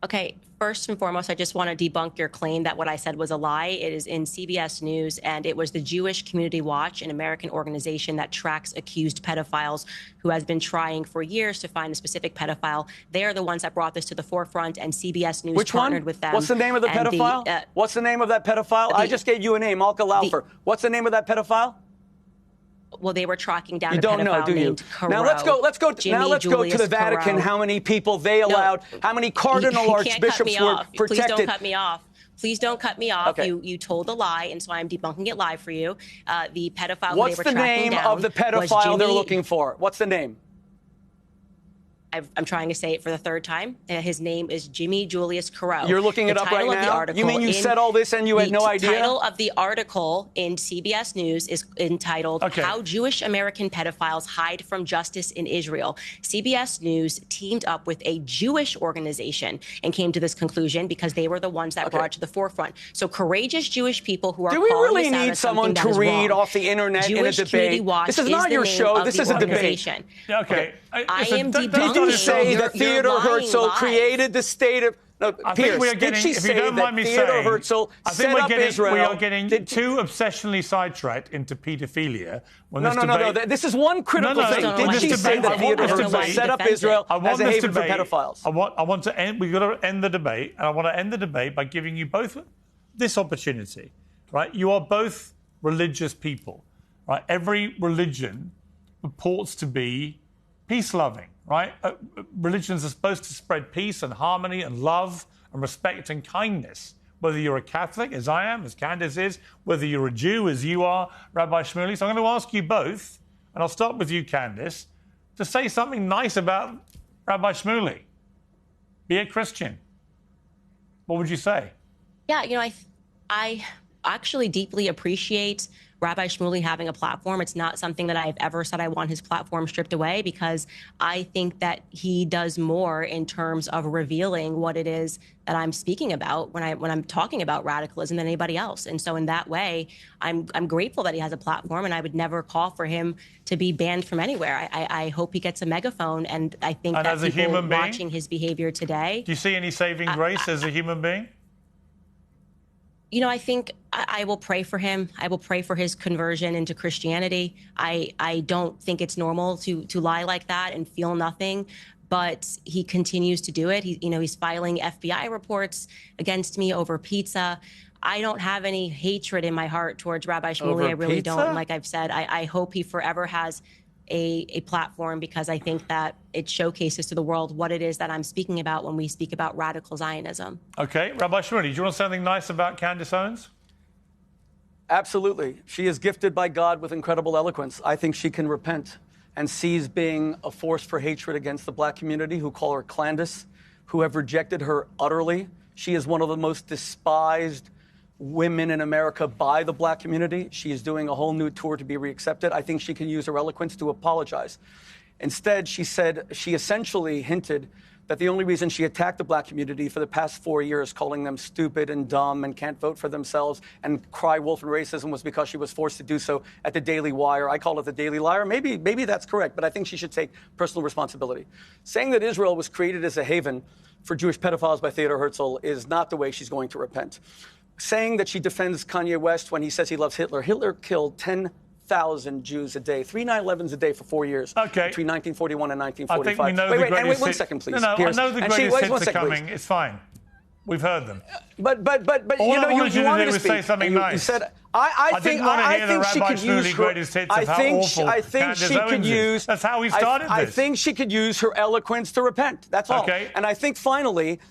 Okay, first and foremost, I just want to debunk your claim that what I said was a lie. It is in CBS News, and it was the Jewish Community Watch, an American organization that tracks accused pedophiles who has been trying for years to find a specific pedophile. They are the ones that brought this to the forefront, and CBS News partnered with them. What's the name of the pedophile? What's the name of that pedophile? I just gave you a name, Malka Laufer. What's the name of that pedophile? Well, they were tracking down a pedophile named Careau. Now let's go to the Vatican. Careau. How many people they allowed? How many cardinal archbishops were protected? Please don't cut me off. Please don't cut me off. Okay. You told a lie, and so I'm debunking it live for you. The pedophile What's they were the tracking name down of the pedophile they're looking for? What's the name? I'm trying to say it for the third time. His name is Jimmy Julius Careau. You're looking it up right now? You mean you said all this and you had no idea? The title of the article in CBS News is entitled, How Jewish American Pedophiles Hide from Justice in Israel. CBS News teamed up with a Jewish organization and came to this conclusion because they were the ones that brought it to the forefront. So courageous Jewish people who are calling this out as something that is wrong. Do we really need someone to read off the internet Jewish in a debate? This is not your show. This is a debate. Did you say that Theodor Herzl created the state of... No, I Piers, think we are getting, did she if say you don't mind me Theodore saying, Herzl I think set we're up getting, Israel? we are getting too obsessionally sidetracked into paedophilia. When No. This is one critical thing. Did she say that Theodore Herzl set up Israel as a haven for pedophiles? I want to end. We've got to end the debate, and I want to end the debate by giving you both this opportunity. Right? You are both religious people. Right? Every religion purports to be peace-loving. Right? Religions are supposed to spread peace and harmony and love and respect and kindness. Whether you're a Catholic, as I am, as Candace is, whether you're a Jew, as you are, Rabbi Shmuley. So I'm going to ask you both, and I'll start with you, Candace, to say something nice about Rabbi Shmuley. Be a Christian. What would you say? Yeah, I actually deeply appreciate Rabbi Shmuley having a platform. It's not something that I've ever said I want his platform stripped away, because I think that he does more in terms of revealing what it is that I'm speaking about when I'm talking about radicalism than anybody else. And so in that way, I'm grateful that he has a platform, and I would never call for him to be banned from anywhere. I hope he gets a megaphone, and I think that as a people human being, watching his behavior today. Do you see any saving grace as a human being? I think I will pray for him. I will pray for his conversion into Christianity. I don't think it's normal to lie like that and feel nothing, but he continues to do it. He's filing FBI reports against me over pizza. I don't have any hatred in my heart towards Rabbi Shmuley. I really don't. Like I've said, I hope he forever has a platform, because I think that it showcases to the world what it is that I'm speaking about when we speak about radical Zionism. Okay, Rabbi Shmuley, do you want to say something nice about Candace Owens? Absolutely. She is gifted by God with incredible eloquence. I think she can repent and cease being a force for hatred against the black community who call her clandestine, who have rejected her utterly. She is one of the most despised women in America by the black community. She is doing a whole new tour to be reaccepted. I think she can use her eloquence to apologize. Instead, she essentially hinted that the only reason she attacked the black community for the past 4 years, calling them stupid and dumb and can't vote for themselves and cry wolf and racism, was because she was forced to do so at the Daily Wire. I call it the Daily Liar. Maybe that's correct, but I think she should take personal responsibility. Saying that Israel was created as a haven for Jewish pedophiles by Theodore Herzl is not the way she's going to repent. Saying that she defends Kanye West when he says he loves Hitler. Hitler killed 10,000 Jews a day, 3 9/11s a day for 4 years. Okay. Between 1941 and 1945. I think we know the greatest wait 1 second, please. No, Piers. I know the greatest hits are coming. Please. It's fine. We've heard them. But all you wanted you wanted to do to is say something nice. You said I think she could use her. I think she could use. That's how we started this. I think she could use her eloquence to repent. That's all. Okay. And I think finally,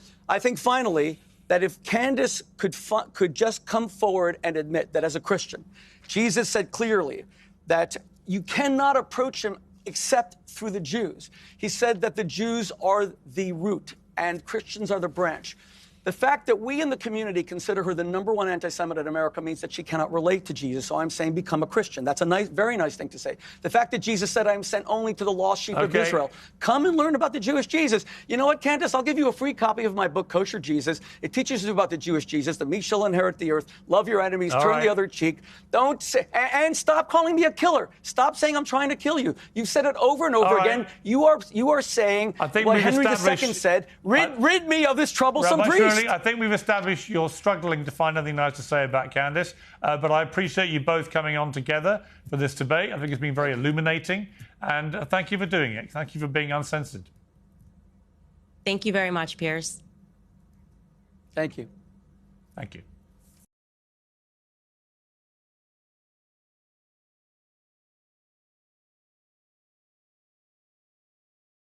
that if Candace could just come forward and admit that as a Christian, Jesus said clearly that you cannot approach him except through the Jews. He said that the Jews are the root and Christians are the branch. The fact that we in the community consider her the #1 anti-Semite in America means that she cannot relate to Jesus. So I'm saying become a Christian. That's a very nice thing to say. The fact that Jesus said, I am sent only to the lost sheep of Israel. Come and learn about the Jewish Jesus. You know what, Candace? I'll give you a free copy of my book, Kosher Jesus. It teaches you about the Jewish Jesus. The meek shall inherit the earth. Love your enemies. Turn the other cheek. Don't say, and stop calling me a killer. Stop saying I'm trying to kill you. You've said it over and over again. You are saying what Henry II said. Rid me of this troublesome priest. I think we've established you're struggling to find anything nice to say about Candace, but I appreciate you both coming on together for this debate. I think it's been very illuminating, and thank you for doing it. Thank you for being uncensored. Thank you very much, Piers. Thank you. Thank you.